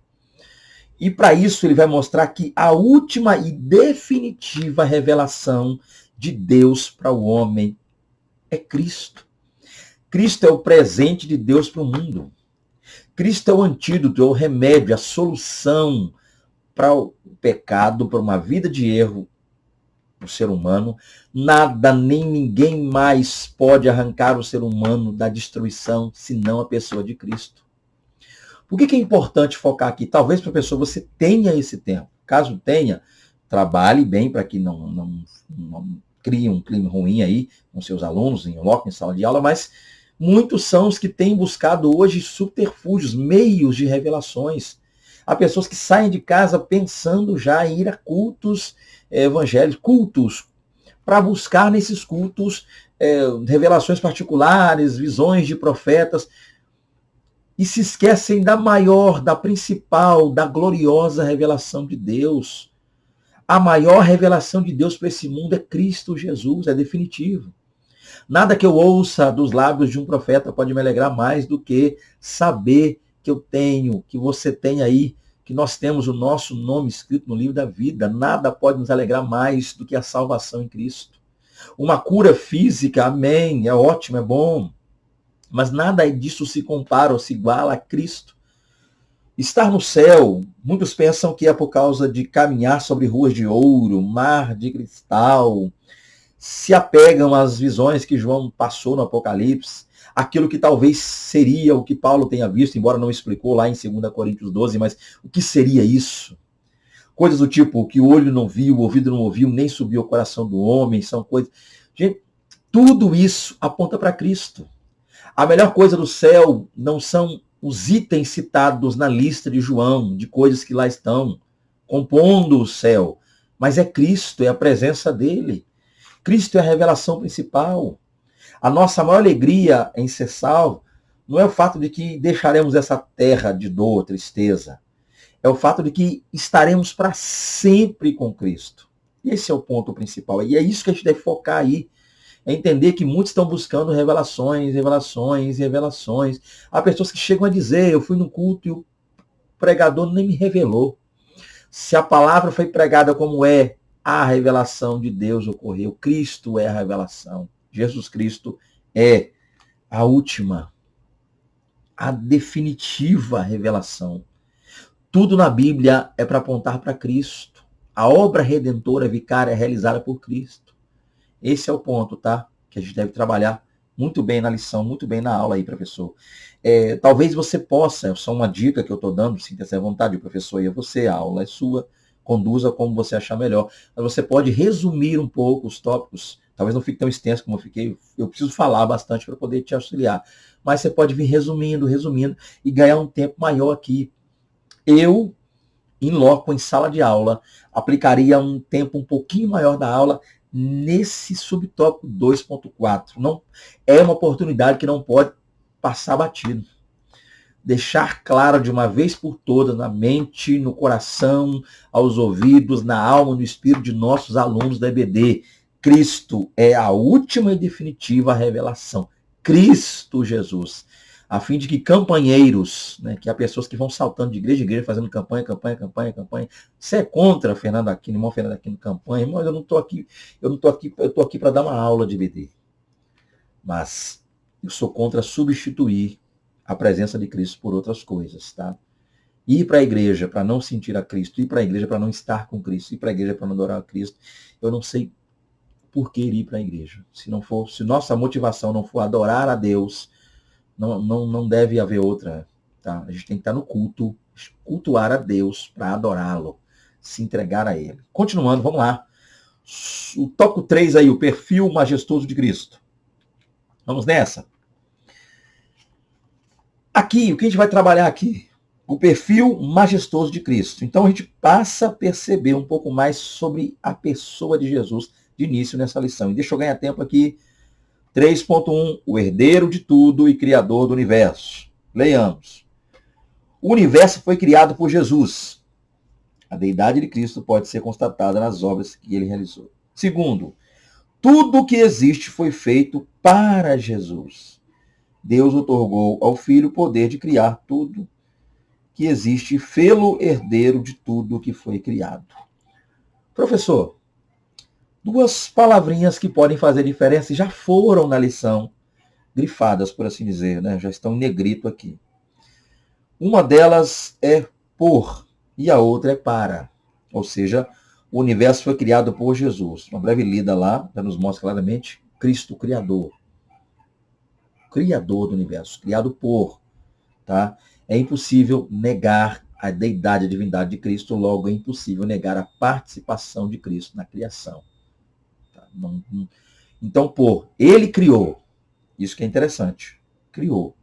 E para isso ele vai mostrar que a última e definitiva revelação de Deus para o homem é Cristo. Cristo é o presente de Deus para o mundo. Cristo é o antídoto, é o remédio, a solução para o pecado, para uma vida de erro do ser humano. Nada nem ninguém mais pode arrancar o ser humano da destruição, senão a pessoa de Cristo. Por que é importante focar aqui? Talvez para a pessoa você tenha esse tempo. Caso tenha, trabalhe bem para que não crie um clima ruim aí com seus alunos, em loco, em sala de aula, mas muitos são os que têm buscado hoje subterfúgios, meios de revelações. Há pessoas que saem de casa pensando já em ir a cultos evangélicos, cultos, para buscar nesses cultos revelações particulares, visões de profetas, e se esquecem da maior, da principal, da gloriosa revelação de Deus. A maior revelação de Deus para esse mundo é Cristo Jesus, é definitivo. Nada que eu ouça dos lábios de um profeta pode me alegrar mais do que saber que eu tenho, que você tem aí, que nós temos o nosso nome escrito no livro da vida. Nada pode nos alegrar mais do que a salvação em Cristo. Uma cura física, amém, é ótimo, é bom. Mas nada disso se compara ou se iguala a Cristo. Estar no céu, muitos pensam que é por causa de caminhar sobre ruas de ouro, mar de cristal, se apegam às visões que João passou no Apocalipse, aquilo que talvez seria o que Paulo tenha visto, embora não explicou lá em 2 Coríntios 12, mas o que seria isso? Coisas do tipo, que o olho não viu, o ouvido não ouviu, nem subiu ao coração do homem, são coisas... Gente, tudo isso aponta para Cristo. A melhor coisa do céu não são os itens citados na lista de João, de coisas que lá estão compondo o céu, mas é Cristo, é a presença dele. Cristo é a revelação principal. A nossa maior alegria em ser salvo não é o fato de que deixaremos essa terra de dor, tristeza. É o fato de que estaremos para sempre com Cristo. Esse é o ponto principal. E é isso que a gente deve focar aí. É entender que muitos estão buscando revelações, revelações, revelações. Há pessoas que chegam a dizer, eu fui no culto e o pregador nem me revelou. Se a palavra foi pregada como é, a revelação de Deus ocorreu. Cristo é a revelação. Jesus Cristo é a última, a definitiva revelação. Tudo na Bíblia é para apontar para Cristo. A obra redentora vicária é realizada por Cristo. Esse é o ponto, tá? Que a gente deve trabalhar muito bem na lição, muito bem na aula aí, professor. Talvez você possa, é só uma dica que eu estou dando, sinta-se à vontade, professor, e é você, a aula é sua, conduza como você achar melhor. Mas você pode resumir um pouco os tópicos, talvez não fique tão extenso como eu fiquei, eu preciso falar bastante para poder te auxiliar. Mas você pode vir resumindo, e ganhar um tempo maior aqui. Eu, em loco, em sala de aula, aplicaria um tempo um pouquinho maior da aula nesse subtópico 2.4. Não é uma oportunidade que não pode passar batido. Deixar claro de uma vez por todas na mente, no coração, aos ouvidos, na alma, no espírito de nossos alunos da EBD. Cristo é a última e definitiva revelação. Cristo Jesus. A fim de que campanheiros, né, que há pessoas que vão saltando de igreja em igreja, fazendo campanha. Você é contra Fernando Aquino, irmão Fernando Aquino, campanha, mas eu estou aqui para dar uma aula de EBD. Mas eu sou contra substituir a presença de Cristo por outras coisas, tá? Ir para a igreja para não sentir a Cristo, ir para a igreja para não estar com Cristo, ir para a igreja para não adorar a Cristo, eu não sei por que ir para a igreja. Se nossa motivação não for adorar a Deus, não deve haver outra. Tá? A gente tem que estar no culto, cultuar a Deus para adorá-lo, se entregar a Ele. Continuando, vamos lá. O tópico 3 aí, o perfil majestoso de Cristo. Vamos nessa. Aqui, o que a gente vai trabalhar aqui? O perfil majestoso de Cristo. Então a gente passa a perceber um pouco mais sobre a pessoa de Jesus de início nessa lição. E deixa eu ganhar tempo aqui. 3.1, o herdeiro de tudo e criador do universo. Leiamos. O universo foi criado por Jesus. A deidade de Cristo pode ser constatada nas obras que ele realizou. Segundo, tudo que existe foi feito para Jesus. Deus otorgou ao Filho o poder de criar tudo que existe, fê-lo herdeiro de tudo que foi criado. Professor, duas palavrinhas que podem fazer diferença e já foram na lição grifadas, por assim dizer, né? Já estão em negrito aqui. Uma delas é por e a outra é para. Ou seja, o universo foi criado por Jesus. Uma breve lida lá já nos mostra claramente Cristo, Criador. Criador do universo, criado por. Tá? É impossível negar a deidade, a divindade de Cristo, logo é impossível negar a participação de Cristo na criação. Tá? Então, por, ele criou. Isso que é interessante. Criou.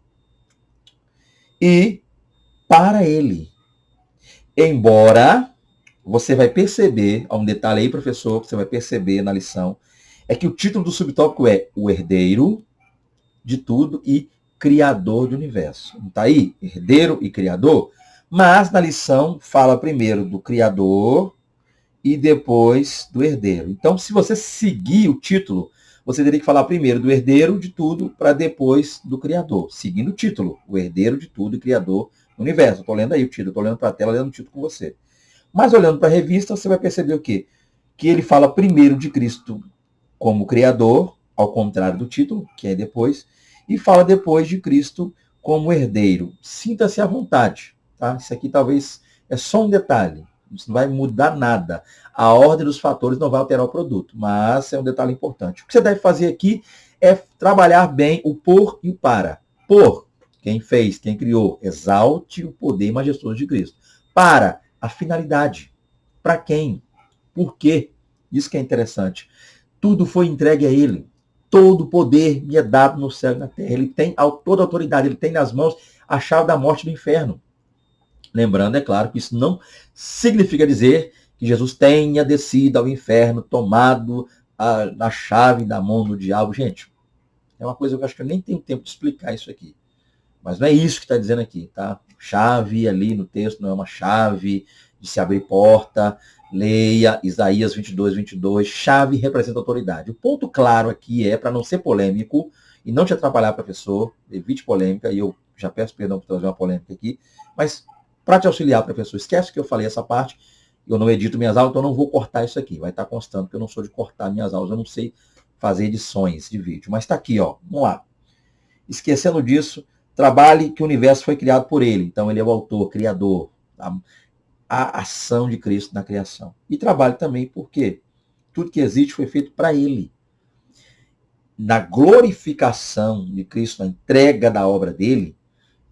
E para ele. Embora, você vai perceber, há um detalhe aí, professor, que você vai perceber na lição, é que o título do subtópico é o herdeiro de tudo e criador do universo. Está aí, herdeiro e criador, mas na lição fala primeiro do criador e depois do herdeiro. Então, se você seguir o título, você teria que falar primeiro do herdeiro de tudo para depois do criador, seguindo o título, o herdeiro de tudo e criador do universo. Estou lendo aí o título, estou olhando para a tela, lendo o título com você. Mas olhando para a revista, você vai perceber o quê? Que ele fala primeiro de Cristo como criador, ao contrário do título, que é depois, e fala depois de Cristo como herdeiro. Sinta-se à vontade. Tá? Isso aqui talvez é só um detalhe. Isso não vai mudar nada. A ordem dos fatores não vai alterar o produto, mas é um detalhe importante. O que você deve fazer aqui é trabalhar bem o por e o para. Por, quem fez, quem criou, exalte o poder majestoso de Cristo. Para, a finalidade. Para quem? Por quê? Isso que é interessante. Tudo foi entregue a ele. Todo o poder me é dado no céu e na terra. Ele tem toda a autoridade, ele tem nas mãos a chave da morte e do inferno. Lembrando, é claro, que isso não significa dizer que Jesus tenha descido ao inferno, tomado a chave da mão do diabo. Gente, é uma coisa que eu acho que eu nem tenho tempo de explicar isso aqui. Mas não é isso que está dizendo aqui, tá? Chave ali no texto não é uma chave de se abrir porta. Leia Isaías 22, 22. Chave representa autoridade. O ponto claro aqui é, para não ser polêmico e não te atrapalhar, professor, evite polêmica, e eu já peço perdão por trazer uma polêmica aqui, mas para te auxiliar, professor, esquece que eu falei essa parte, eu não edito minhas aulas, então eu não vou cortar isso aqui. Vai estar constando, porque eu não sou de cortar minhas aulas, eu não sei fazer edições de vídeo. Mas está aqui, ó. Vamos lá. Esquecendo disso, trabalhe que o universo foi criado por ele. Então ele é o autor, criador, a ação de Cristo na criação. E trabalhe também porque tudo que existe foi feito para ele. Na glorificação de Cristo, na entrega da obra dele,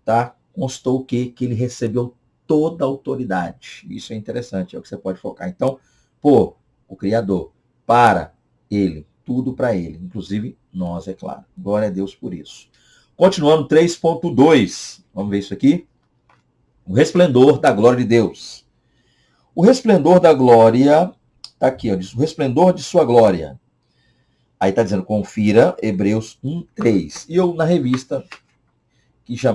tá? Constou o quê? Que ele recebeu toda a autoridade. Isso é interessante, é o que você pode focar. Então, por o Criador, para ele, tudo para ele, inclusive nós, é claro. Glória a Deus por isso. Continuando, 3.2. Vamos ver isso aqui. O resplendor da glória de Deus. O resplendor da glória, está aqui, ó, diz, o resplendor de sua glória. Aí está dizendo, confira Hebreus 1:3. E eu, na revista,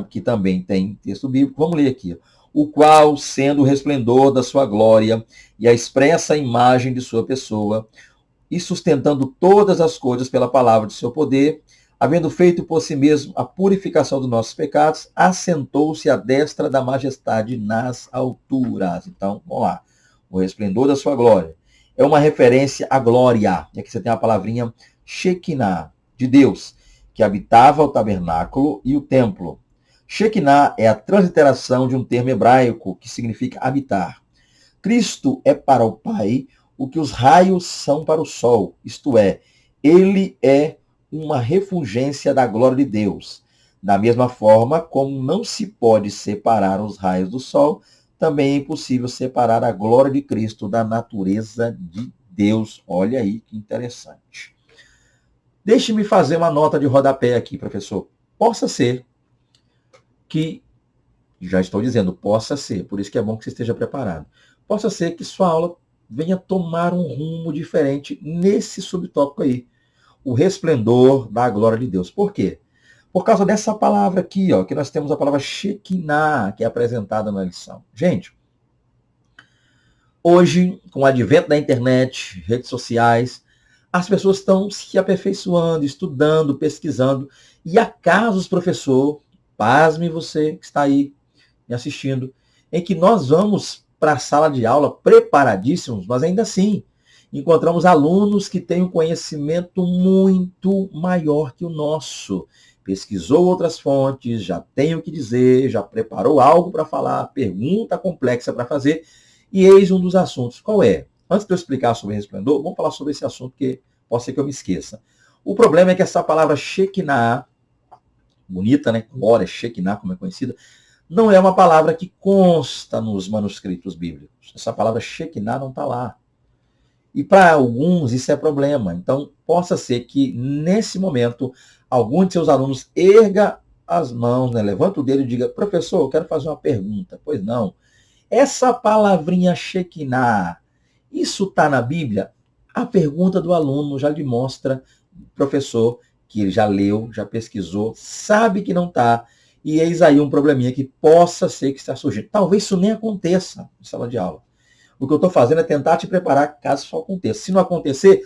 que também tem texto bíblico, vamos ler aqui. O qual, sendo o resplendor da sua glória e a expressa imagem de sua pessoa, e sustentando todas as coisas pela palavra de seu poder, havendo feito por si mesmo a purificação dos nossos pecados, assentou-se à destra da majestade nas alturas. Então, vamos lá. O resplendor da sua glória. É uma referência à glória. E aqui você tem a palavrinha Shekinah, de Deus, que habitava o tabernáculo e o templo. Shekinah é a transliteração de um termo hebraico que significa habitar. Cristo é para o Pai o que os raios são para o sol, isto é, Ele é uma refulgência da glória de Deus. Da mesma forma como não se pode separar os raios do sol, também é impossível separar a glória de Cristo da natureza de Deus. Olha aí que interessante. Deixe-me fazer uma nota de rodapé aqui, professor. Possa ser que, já estou dizendo, possa ser, por isso que é bom que você esteja preparado. Possa ser que sua aula venha tomar um rumo diferente nesse subtópico aí. O resplendor da glória de Deus. Por quê? Por causa dessa palavra aqui, ó, que nós temos a palavra Shekinah, que é apresentada na lição. Gente, hoje, com o advento da internet, redes sociais, as pessoas estão se aperfeiçoando, estudando, pesquisando, e há casos, professor, pasme você que está aí me assistindo, em que nós vamos para a sala de aula preparadíssimos, mas ainda assim encontramos alunos que têm um conhecimento muito maior que o nosso. Pesquisou outras fontes, já tem o que dizer, já preparou algo para falar, pergunta complexa para fazer, e eis um dos assuntos. Qual é? Antes de eu explicar sobre resplendor, vamos falar sobre esse assunto, porque pode ser que eu me esqueça. O problema é que essa palavra Shekinah, bonita, né? Glória, Shekinah, como é conhecida, não é uma palavra que consta nos manuscritos bíblicos. Essa palavra Shekinah não está lá. E para alguns isso é problema. Então, possa ser que, nesse momento, algum de seus alunos erga as mãos, né? Levanta o dedo e diga, professor, eu quero fazer uma pergunta. Pois não. Essa palavrinha Shekinah, isso está na Bíblia? A pergunta do aluno já lhe mostra, professor, que ele já leu, já pesquisou, sabe que não está, e eis aí um probleminha que possa ser que está surgindo. Talvez isso nem aconteça em sala de aula. O que eu estou fazendo é tentar te preparar caso isso aconteça. Se não acontecer,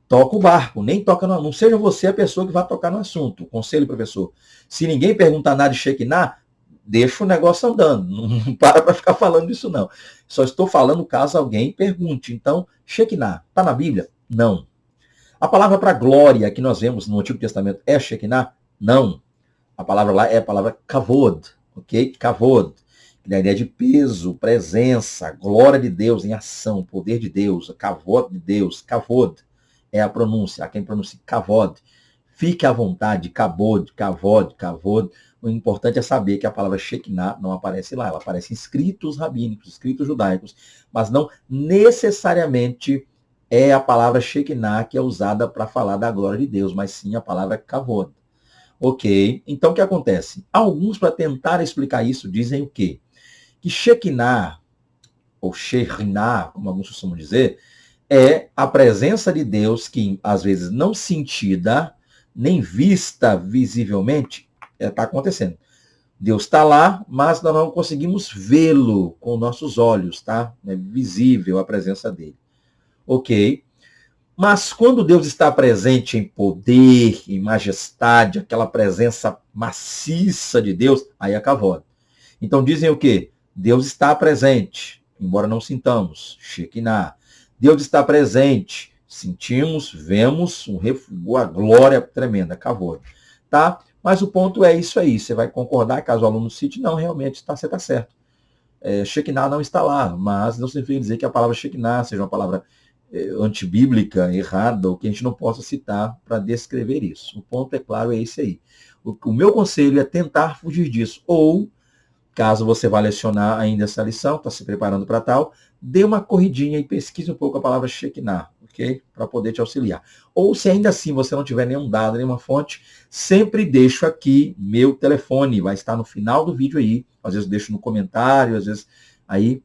toca o barco, nem toca no assunto. Não seja você a pessoa que vai tocar no assunto. Conselho, professor. Se ninguém perguntar nada de Shekinah, deixa o negócio andando. Não para ficar falando isso, não. Só estou falando caso alguém pergunte. Então, Shekinah, está na Bíblia? Não. A palavra para glória que nós vemos no Antigo Testamento é Shekinah? Não. A palavra lá é a palavra kavod, ok? Kavod. Que dá a ideia de peso, presença, glória de Deus em ação, poder de Deus, kavod de Deus, kavod é a pronúncia, há quem pronuncia kavod. Fique à vontade, kabod, kavod, kavod. O importante é saber que a palavra Shekinah não aparece lá, ela aparece em escritos rabínicos, escritos judaicos, mas não necessariamente é a palavra Shekinah que é usada para falar da glória de Deus, mas sim a palavra kavod. Ok, então o que acontece? Alguns, para tentar explicar isso, dizem o quê? Que Shekinah, ou Shekhinah, como alguns costumam dizer, é a presença de Deus que, às vezes, não sentida, nem vista visivelmente, está acontecendo. Deus está lá, mas nós não conseguimos vê-lo com nossos olhos, tá? É visível a presença dele. Ok? Mas quando Deus está presente em poder, em majestade, aquela presença maciça de Deus, aí é kavod. Então dizem o quê? Deus está presente, embora não sintamos, Shekinah. Deus está presente, sentimos, vemos a glória tremenda, kavod. Tá? Mas o ponto é isso aí, você vai concordar caso o aluno cite, não, realmente você está certo. Shekinah não está lá, mas não significa dizer que a palavra Shekinah seja uma palavra antibíblica, errada, ou que a gente não possa citar para descrever isso. O ponto, é claro, é esse aí. O meu conselho é tentar fugir disso. Ou, caso você vá lecionar ainda essa lição, está se preparando para tal, dê uma corridinha e pesquise um pouco a palavra Shekinah, ok? Para poder te auxiliar. Ou, se ainda assim você não tiver nenhum dado, nenhuma fonte, sempre deixo aqui meu telefone, vai estar no final do vídeo aí, às vezes deixo no comentário, às vezes aí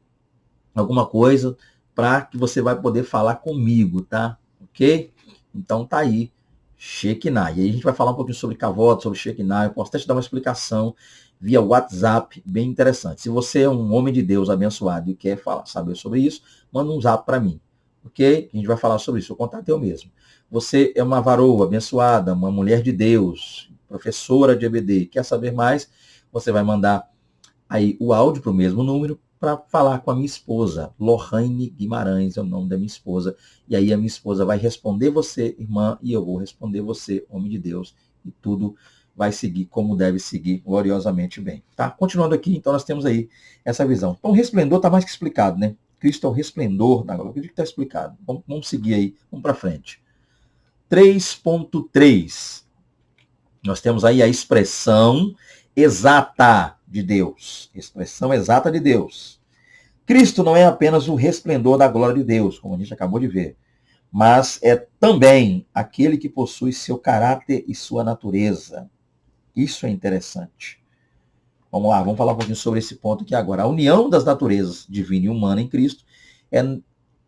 alguma coisa, para que você vai poder falar comigo, tá? Ok? Então tá aí, Shekinah. E aí a gente vai falar um pouquinho sobre kavod, sobre Shekinah. Eu posso até te dar uma explicação via WhatsApp, bem interessante. Se você é um homem de Deus abençoado e quer saber sobre isso, manda um zap para mim, ok? A gente vai falar sobre isso. O contato é eu mesmo. Você é uma varoa abençoada, uma mulher de Deus, professora de EBD, quer saber mais? Você vai mandar aí o áudio para o mesmo número, para falar com a minha esposa, Lohane Guimarães é o nome da minha esposa, e aí a minha esposa vai responder você, irmã, e eu vou responder você, homem de Deus, e tudo vai seguir como deve seguir, gloriosamente bem. Tá? Continuando aqui, então nós temos aí essa visão. Então o resplendor está mais que explicado, né? Cristo é o resplendor da glória. O que está explicado? Vamos seguir aí, vamos para frente. 3.3. Nós temos aí a expressão exata de Deus. Expressão exata de Deus. Cristo não é apenas o resplendor da glória de Deus, como a gente acabou de ver, mas é também aquele que possui seu caráter e sua natureza. Isso é interessante. Vamos lá, vamos falar um pouquinho sobre esse ponto aqui agora. A união das naturezas divina e humana em Cristo é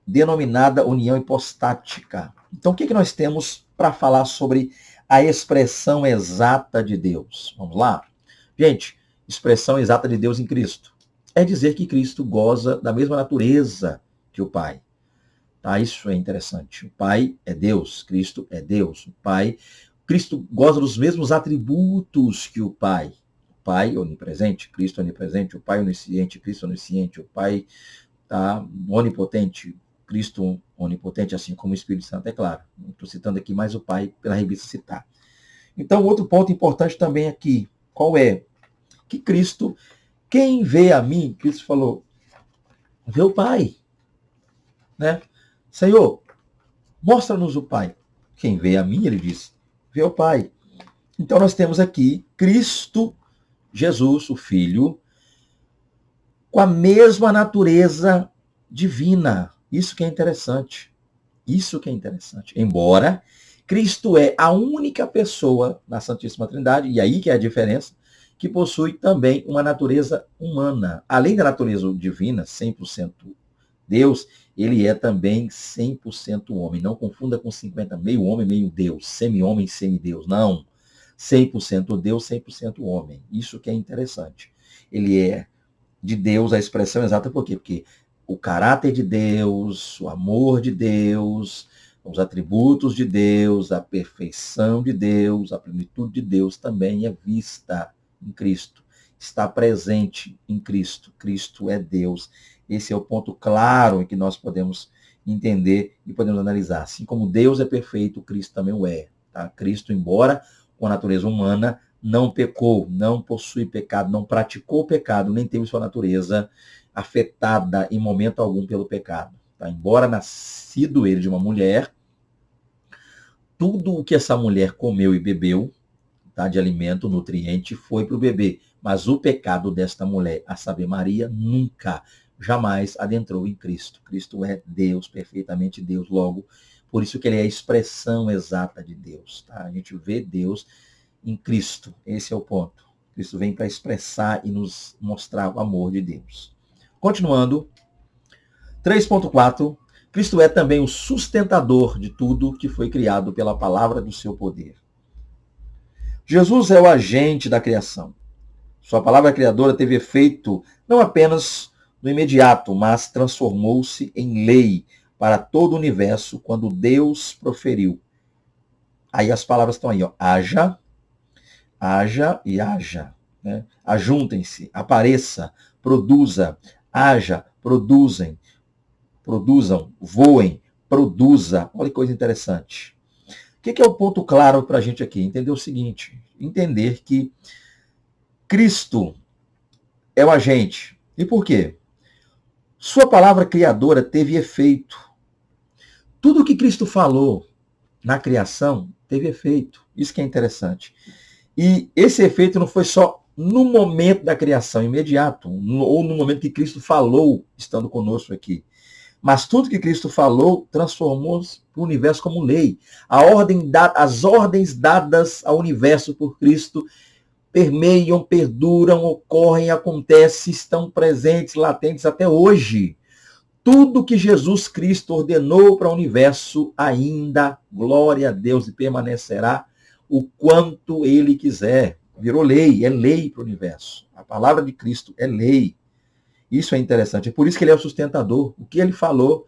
denominada união hipostática. Então, o que nós temos para falar sobre a expressão exata de Deus? Vamos lá? Gente, expressão exata de Deus em Cristo é dizer que Cristo goza da mesma natureza que o Pai. Tá? Isso é interessante. O Pai é Deus, Cristo é Deus. Cristo goza dos mesmos atributos que o Pai. O Pai onipresente, Cristo onipresente. O Pai onisciente, Cristo onisciente. O Pai onipotente, Cristo onipotente, assim como o Espírito Santo, é claro. Estou citando aqui mais o Pai pela revista citar. Então, outro ponto importante também aqui, qual é? Que Cristo, quem vê a mim, Cristo falou, vê o Pai. Né? Senhor, mostra-nos o Pai. Quem vê a mim, ele disse, vê o Pai. Então, nós temos aqui Cristo, Jesus, o Filho, com a mesma natureza divina. Isso que é interessante. Isso que é interessante. Embora Cristo é a única pessoa na Santíssima Trindade, e aí que é a diferença, que possui também uma natureza humana. Além da natureza divina, 100% Deus, ele é também 100% homem. Não confunda com 50, meio homem, meio Deus, semi-homem, semi-Deus. Não. 100% Deus, 100% homem. Isso que é interessante. Ele é de Deus, a expressão exata, por quê? Porque o caráter de Deus, o amor de Deus, os atributos de Deus, a perfeição de Deus, a plenitude de Deus também é vista em Cristo. Está presente em Cristo. Cristo é Deus. Esse é o ponto claro em que nós podemos entender e podemos analisar. Assim como Deus é perfeito, Cristo também o é. Tá? Cristo, embora com a natureza humana, não pecou, não possui pecado, não praticou pecado, nem teve sua natureza afetada em momento algum pelo pecado. Tá? Embora nascido ele de uma mulher, tudo o que essa mulher comeu e bebeu, tá, de alimento, nutriente, foi para o bebê. Mas o pecado desta mulher, a saber, Maria, nunca, jamais adentrou em Cristo. Cristo é Deus, perfeitamente Deus, logo, por isso que ele é a expressão exata de Deus. Tá? A gente vê Deus em Cristo. Esse é o ponto. Cristo vem para expressar e nos mostrar o amor de Deus. Continuando, 3.4, Cristo é também o sustentador de tudo que foi criado pela palavra do seu poder. Jesus é o agente da criação. Sua palavra criadora teve efeito não apenas no imediato, mas transformou-se em lei para todo o universo quando Deus proferiu. Aí as palavras estão aí, ó. Haja e haja. Né? Ajuntem-se, apareça, produza, haja, produzam, voem, produza. Olha que coisa interessante. O que é o ponto claro para a gente aqui? Entender o seguinte, entender que Cristo é o agente. E por quê? Sua palavra criadora teve efeito. Tudo o que Cristo falou na criação teve efeito. Isso que é interessante. E esse efeito não foi só no momento da criação, imediato, ou no momento que Cristo falou, estando conosco aqui. Mas tudo que Cristo falou transformou-se para o universo como lei. As ordens dadas ao universo por Cristo permeiam, perduram, ocorrem, acontecem, estão presentes, latentes até hoje. Tudo que Jesus Cristo ordenou para o universo ainda, glória a Deus, e permanecerá o quanto ele quiser. Virou lei, é lei para o universo. A palavra de Cristo é lei. Isso é interessante. É por isso que ele é o sustentador. O que ele falou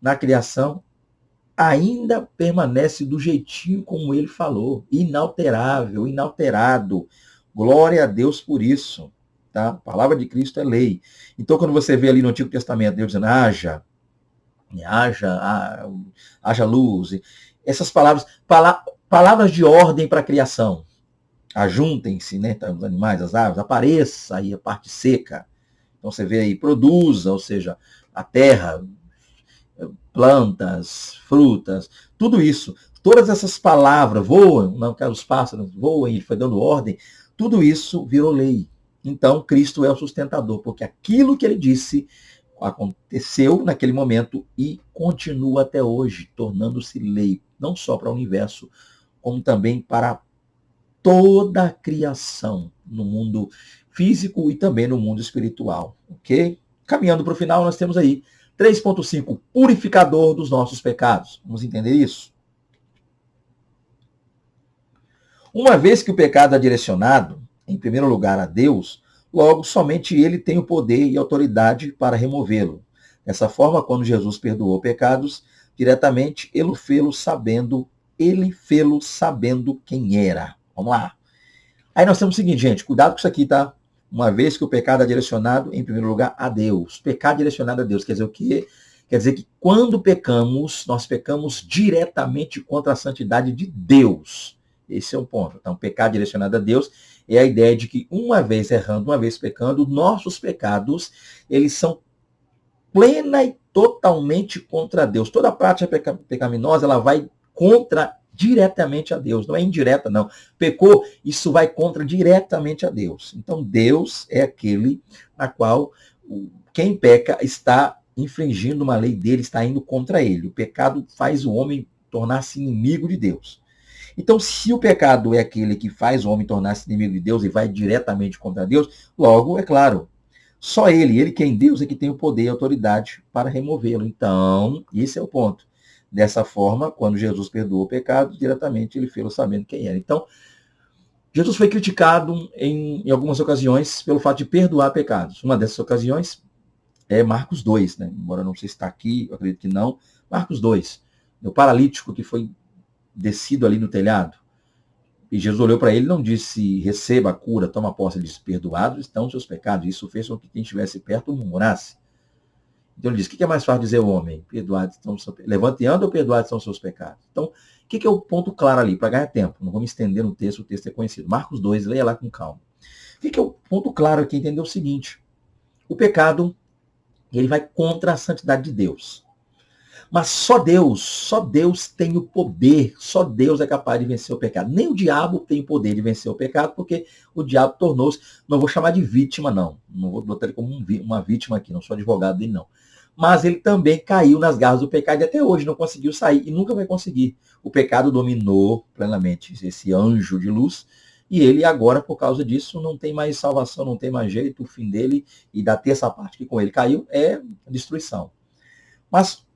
na criação ainda permanece do jeitinho como ele falou. Inalterável, inalterado. Glória a Deus por isso. Tá? A palavra de Cristo é lei. Então, quando você vê ali no Antigo Testamento, Deus dizendo, haja luz. Essas palavras de ordem para a criação. Ajuntem-se, né? Os animais, as aves, apareça aí a parte seca. Então você vê aí, produza, ou seja, a terra, plantas, frutas, tudo isso. todas essas palavras, voam, não quero os pássaros, voem, ele foi dando ordem, tudo isso virou lei. Então, Cristo é o sustentador, porque aquilo que ele disse aconteceu naquele momento e continua até hoje, tornando-se lei, não só para o universo, como também para toda a criação, no mundo físico e também no mundo espiritual, ok? Caminhando para o final, nós temos aí 3.5, purificador dos nossos pecados. Vamos entender isso? Uma vez que o pecado é direcionado, em primeiro lugar, a Deus, logo somente ele tem o poder e autoridade para removê-lo. Dessa forma, quando Jesus perdoou pecados, diretamente ele fê-lo sabendo quem era. Vamos lá. Aí nós temos o seguinte, gente, cuidado com isso aqui, tá? Uma vez que o pecado é direcionado, em primeiro lugar, a Deus. Pecado direcionado a Deus quer dizer o quê? Quer dizer que quando pecamos, nós pecamos diretamente contra a santidade de Deus. Esse é o ponto. Então, pecado direcionado a Deus é a ideia de que uma vez errando, uma vez pecando, nossos pecados, eles são plena e totalmente contra Deus. Toda prática pecaminosa, ela vai contra diretamente a Deus. Não é indireta, não. Pecou, isso vai contra diretamente a Deus. Então, Deus é aquele na qual quem peca está infringindo uma lei dele, está indo contra ele. O pecado faz o homem tornar-se inimigo de Deus. Então, se o pecado é aquele que faz o homem tornar-se inimigo de Deus e vai diretamente contra Deus, logo, é claro, só ele que é em Deus, é que tem o poder e a autoridade para removê-lo. Então, esse é o ponto. Dessa forma, quando Jesus perdoou o pecado, diretamente ele fez sabendo quem era. Então, Jesus foi criticado em algumas ocasiões pelo fato de perdoar pecados. Uma dessas ocasiões é Marcos 2, né? Embora não sei se está aqui, eu acredito que não. Marcos 2, o paralítico que foi descido ali no telhado. E Jesus olhou para ele e não disse, receba a cura, toma posse. Ele disse, perdoados estão os seus pecados. Isso fez com que quem estivesse perto murmurasse. Então ele disse, o que é mais fácil dizer ao homem? Perdoados estão os seus pecados. Levante e anda ou perdoados são os seus pecados? Então, o que é o ponto claro ali? Para ganhar tempo. Não vamos estender no texto, o texto é conhecido. Marcos 2, leia lá com calma. O que é o ponto claro aqui? Entender o seguinte. O pecado, ele vai contra a santidade de Deus. Mas só Deus tem o poder, só Deus é capaz de vencer o pecado. Nem o diabo tem o poder de vencer o pecado, porque o diabo tornou-se, não vou chamar de vítima, não vou botar ele como uma vítima aqui, não sou advogado dele, não. Mas ele também caiu nas garras do pecado e até hoje não conseguiu sair e nunca vai conseguir. O pecado dominou plenamente esse anjo de luz e ele agora, por causa disso, não tem mais salvação, não tem mais jeito, o fim dele e da terça parte que com ele caiu é destruição. Mas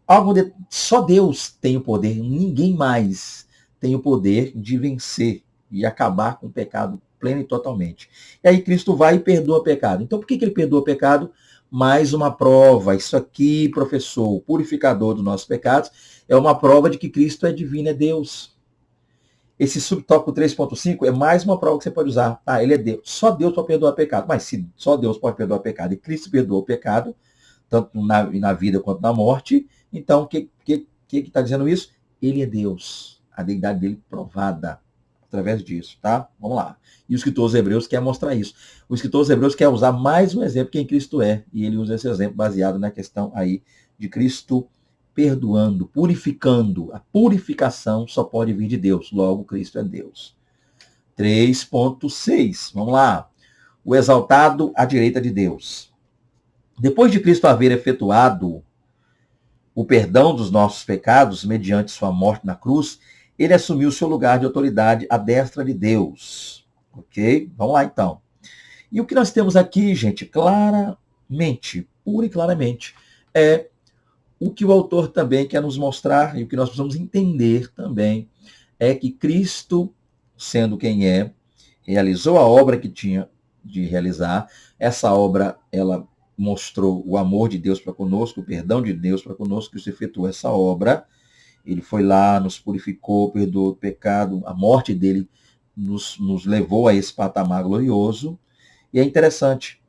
só Deus tem o poder, ninguém mais tem o poder de vencer e acabar com o pecado pleno e totalmente. E aí Cristo vai e perdoa o pecado. Então por que ele perdoa o pecado? Mais uma prova. Isso aqui, professor, o purificador dos nossos pecados, é uma prova de que Cristo é divino, é Deus. Esse subtópico 3.5 é mais uma prova que você pode usar. Tá, ele é Deus. Só Deus pode perdoar o pecado. Mas se só Deus pode perdoar o pecado e Cristo perdoou o pecado, tanto na vida quanto na morte, então o que está dizendo isso? Ele é Deus. A deidade dele provada através disso, tá? Vamos lá. E o escritor aos Hebreus quer mostrar isso. O escritor aos Hebreus quer usar mais um exemplo quem Cristo é. E ele usa esse exemplo baseado na questão aí de Cristo perdoando, purificando. A purificação só pode vir de Deus. Logo, Cristo é Deus. 3.6. Vamos lá. O exaltado à direita de Deus. Depois de Cristo haver efetuado o perdão dos nossos pecados mediante sua morte na cruz, ele assumiu seu lugar de autoridade à destra de Deus. Ok? Vamos lá, então. E o que nós temos aqui, gente, claramente, pura e claramente, é o que o autor também quer nos mostrar e o que nós precisamos entender também é que Cristo, sendo quem é, realizou a obra que tinha de realizar. Essa obra, ela mostrou o amor de Deus para conosco, o perdão de Deus para conosco, que se efetuou essa obra. Ele foi lá, nos purificou, perdoou o pecado, a morte dele nos levou a esse patamar glorioso. E é interessante,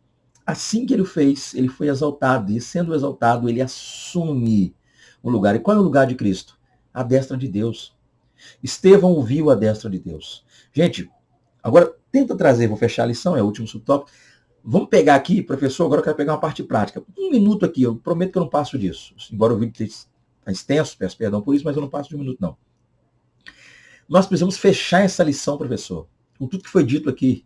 assim que ele fez, ele foi exaltado, e sendo exaltado, ele assume o lugar. E qual é o lugar de Cristo? A destra de Deus. Estevão ouviu a destra de Deus. Gente, agora tenta trazer, vou fechar a lição, é o último subtópico. Vamos pegar aqui, professor, agora eu quero pegar uma parte prática. Um minuto aqui, eu prometo que eu não passo disso. Embora o vídeo esteja extenso, peço perdão por isso, mas eu não passo de um minuto, não. Nós precisamos fechar essa lição, professor, com tudo que foi dito aqui,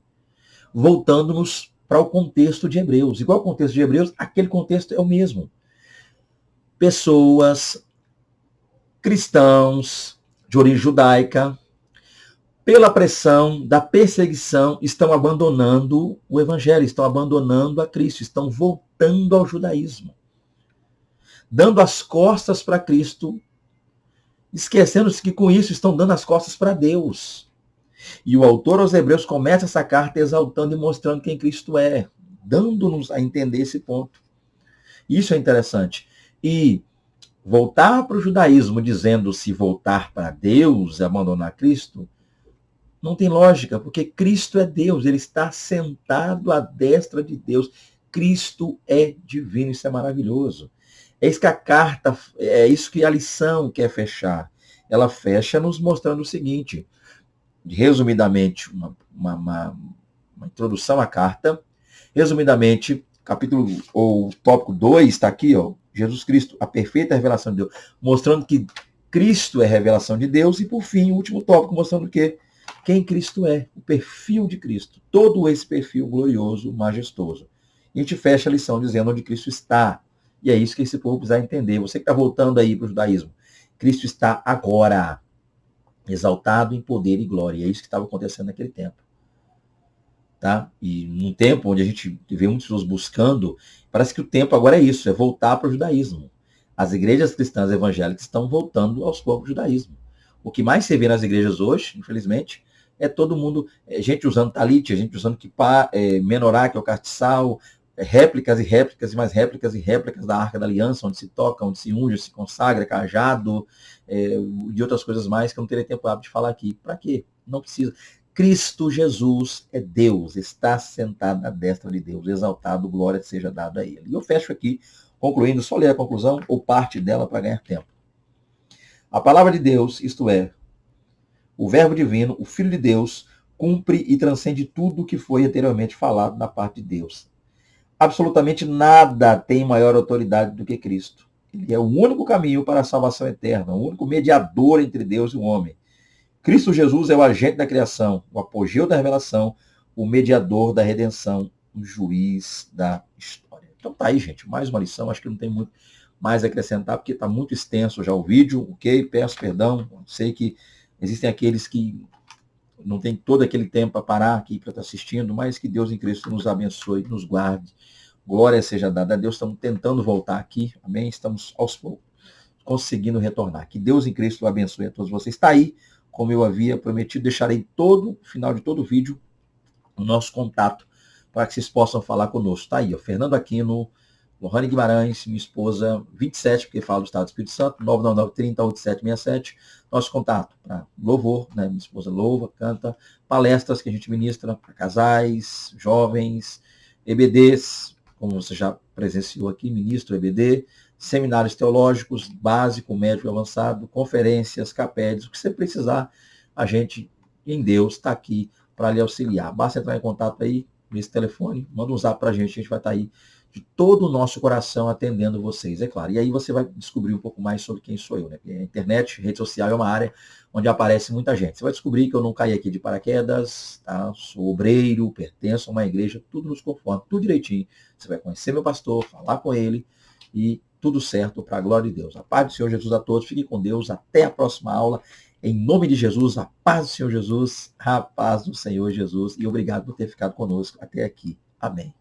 voltando-nos para o contexto de Hebreus. Igual ao contexto de Hebreus, aquele contexto é o mesmo. Pessoas, cristãos de origem judaica, pela pressão da perseguição, estão abandonando o evangelho, estão abandonando a Cristo, estão voltando ao judaísmo, dando as costas para Cristo, esquecendo-se que com isso estão dando as costas para Deus. E o autor aos Hebreus começa essa carta exaltando e mostrando quem Cristo é, dando-nos a entender esse ponto. Isso é interessante. E voltar para o judaísmo dizendo-se voltar para Deus e abandonar Cristo, não tem lógica, porque Cristo é Deus, ele está sentado à destra de Deus. Cristo é divino, isso é maravilhoso. É isso que a carta, é isso que a lição quer fechar. Ela fecha nos mostrando o seguinte, resumidamente, uma introdução à carta, resumidamente, capítulo, ou tópico 2 está aqui, ó, Jesus Cristo, a perfeita revelação de Deus, mostrando que Cristo é a revelação de Deus, e por fim, o último tópico, mostrando que quem Cristo é, o perfil de Cristo, todo esse perfil glorioso, majestoso. E a gente fecha a lição dizendo onde Cristo está. E é isso que esse povo precisa entender. Você que está voltando aí para o judaísmo, Cristo está agora, exaltado em poder e glória. E é isso que estava acontecendo naquele tempo. Tá? E num tempo onde a gente vê muitas pessoas buscando, parece que o tempo agora é isso, é voltar para o judaísmo. As igrejas cristãs evangélicas estão voltando aos poucos ao judaísmo. O que mais se vê nas igrejas hoje, infelizmente, é todo mundo, gente usando talit, gente usando kippah, menorá, que é o castiçal, réplicas e réplicas e mais réplicas e réplicas da Arca da Aliança, onde se toca, onde se unge, se consagra, cajado, e outras coisas mais que eu não terei tempo hábil de falar aqui. Para quê? Não precisa. Cristo Jesus é Deus, está sentado à destra de Deus, exaltado, glória seja dada a ele. E eu fecho aqui, concluindo, só ler a conclusão ou parte dela para ganhar tempo. A palavra de Deus, isto é, o Verbo divino, o Filho de Deus, cumpre e transcende tudo o que foi anteriormente falado da parte de Deus. Absolutamente nada tem maior autoridade do que Cristo. Ele é o único caminho para a salvação eterna, o único mediador entre Deus e o homem. Cristo Jesus é o agente da criação, o apogeu da revelação, o mediador da redenção, o juiz da história. Então tá aí, gente, mais uma lição, acho que não tem muito mais a acrescentar, porque está muito extenso já o vídeo, ok? Peço perdão, sei que existem aqueles que não tem todo aquele tempo para parar aqui para estar assistindo, mas que Deus em Cristo nos abençoe, nos guarde. Glória seja dada a Deus, estamos tentando voltar aqui, amém? Estamos aos poucos conseguindo retornar. Que Deus em Cristo abençoe a todos vocês. Está aí, como eu havia prometido, deixarei todo, final de todo o vídeo, o nosso contato, para que vocês possam falar conosco. Está aí, ó, Fernando Aquino, Lohane Guimarães, minha esposa, 27, porque fala do Estado do Espírito Santo, 999-30-8767. Nosso contato para louvor, né? Minha esposa louva, canta, palestras que a gente ministra para casais, jovens, EBDs, como você já presenciou aqui, ministro EBD, seminários teológicos, básico, médio e avançado, conferências, capédios, o que você precisar, a gente, em Deus, está aqui para lhe auxiliar. Basta entrar em contato aí, nesse telefone, manda um zap para a gente vai estar aí de todo o nosso coração atendendo vocês, é claro. E aí você vai descobrir um pouco mais sobre quem sou eu, né? Porque a internet, rede social é uma área onde aparece muita gente. Você vai descobrir que eu não caí aqui de paraquedas, tá? Sou obreiro, pertenço a uma igreja, tudo nos conforme, tudo direitinho. Você vai conhecer meu pastor, falar com ele e tudo certo para a glória de Deus. A paz do Senhor Jesus a todos, fiquem com Deus, até a próxima aula. Em nome de Jesus, a paz do Senhor Jesus, a paz do Senhor Jesus, e obrigado por ter ficado conosco até aqui. Amém.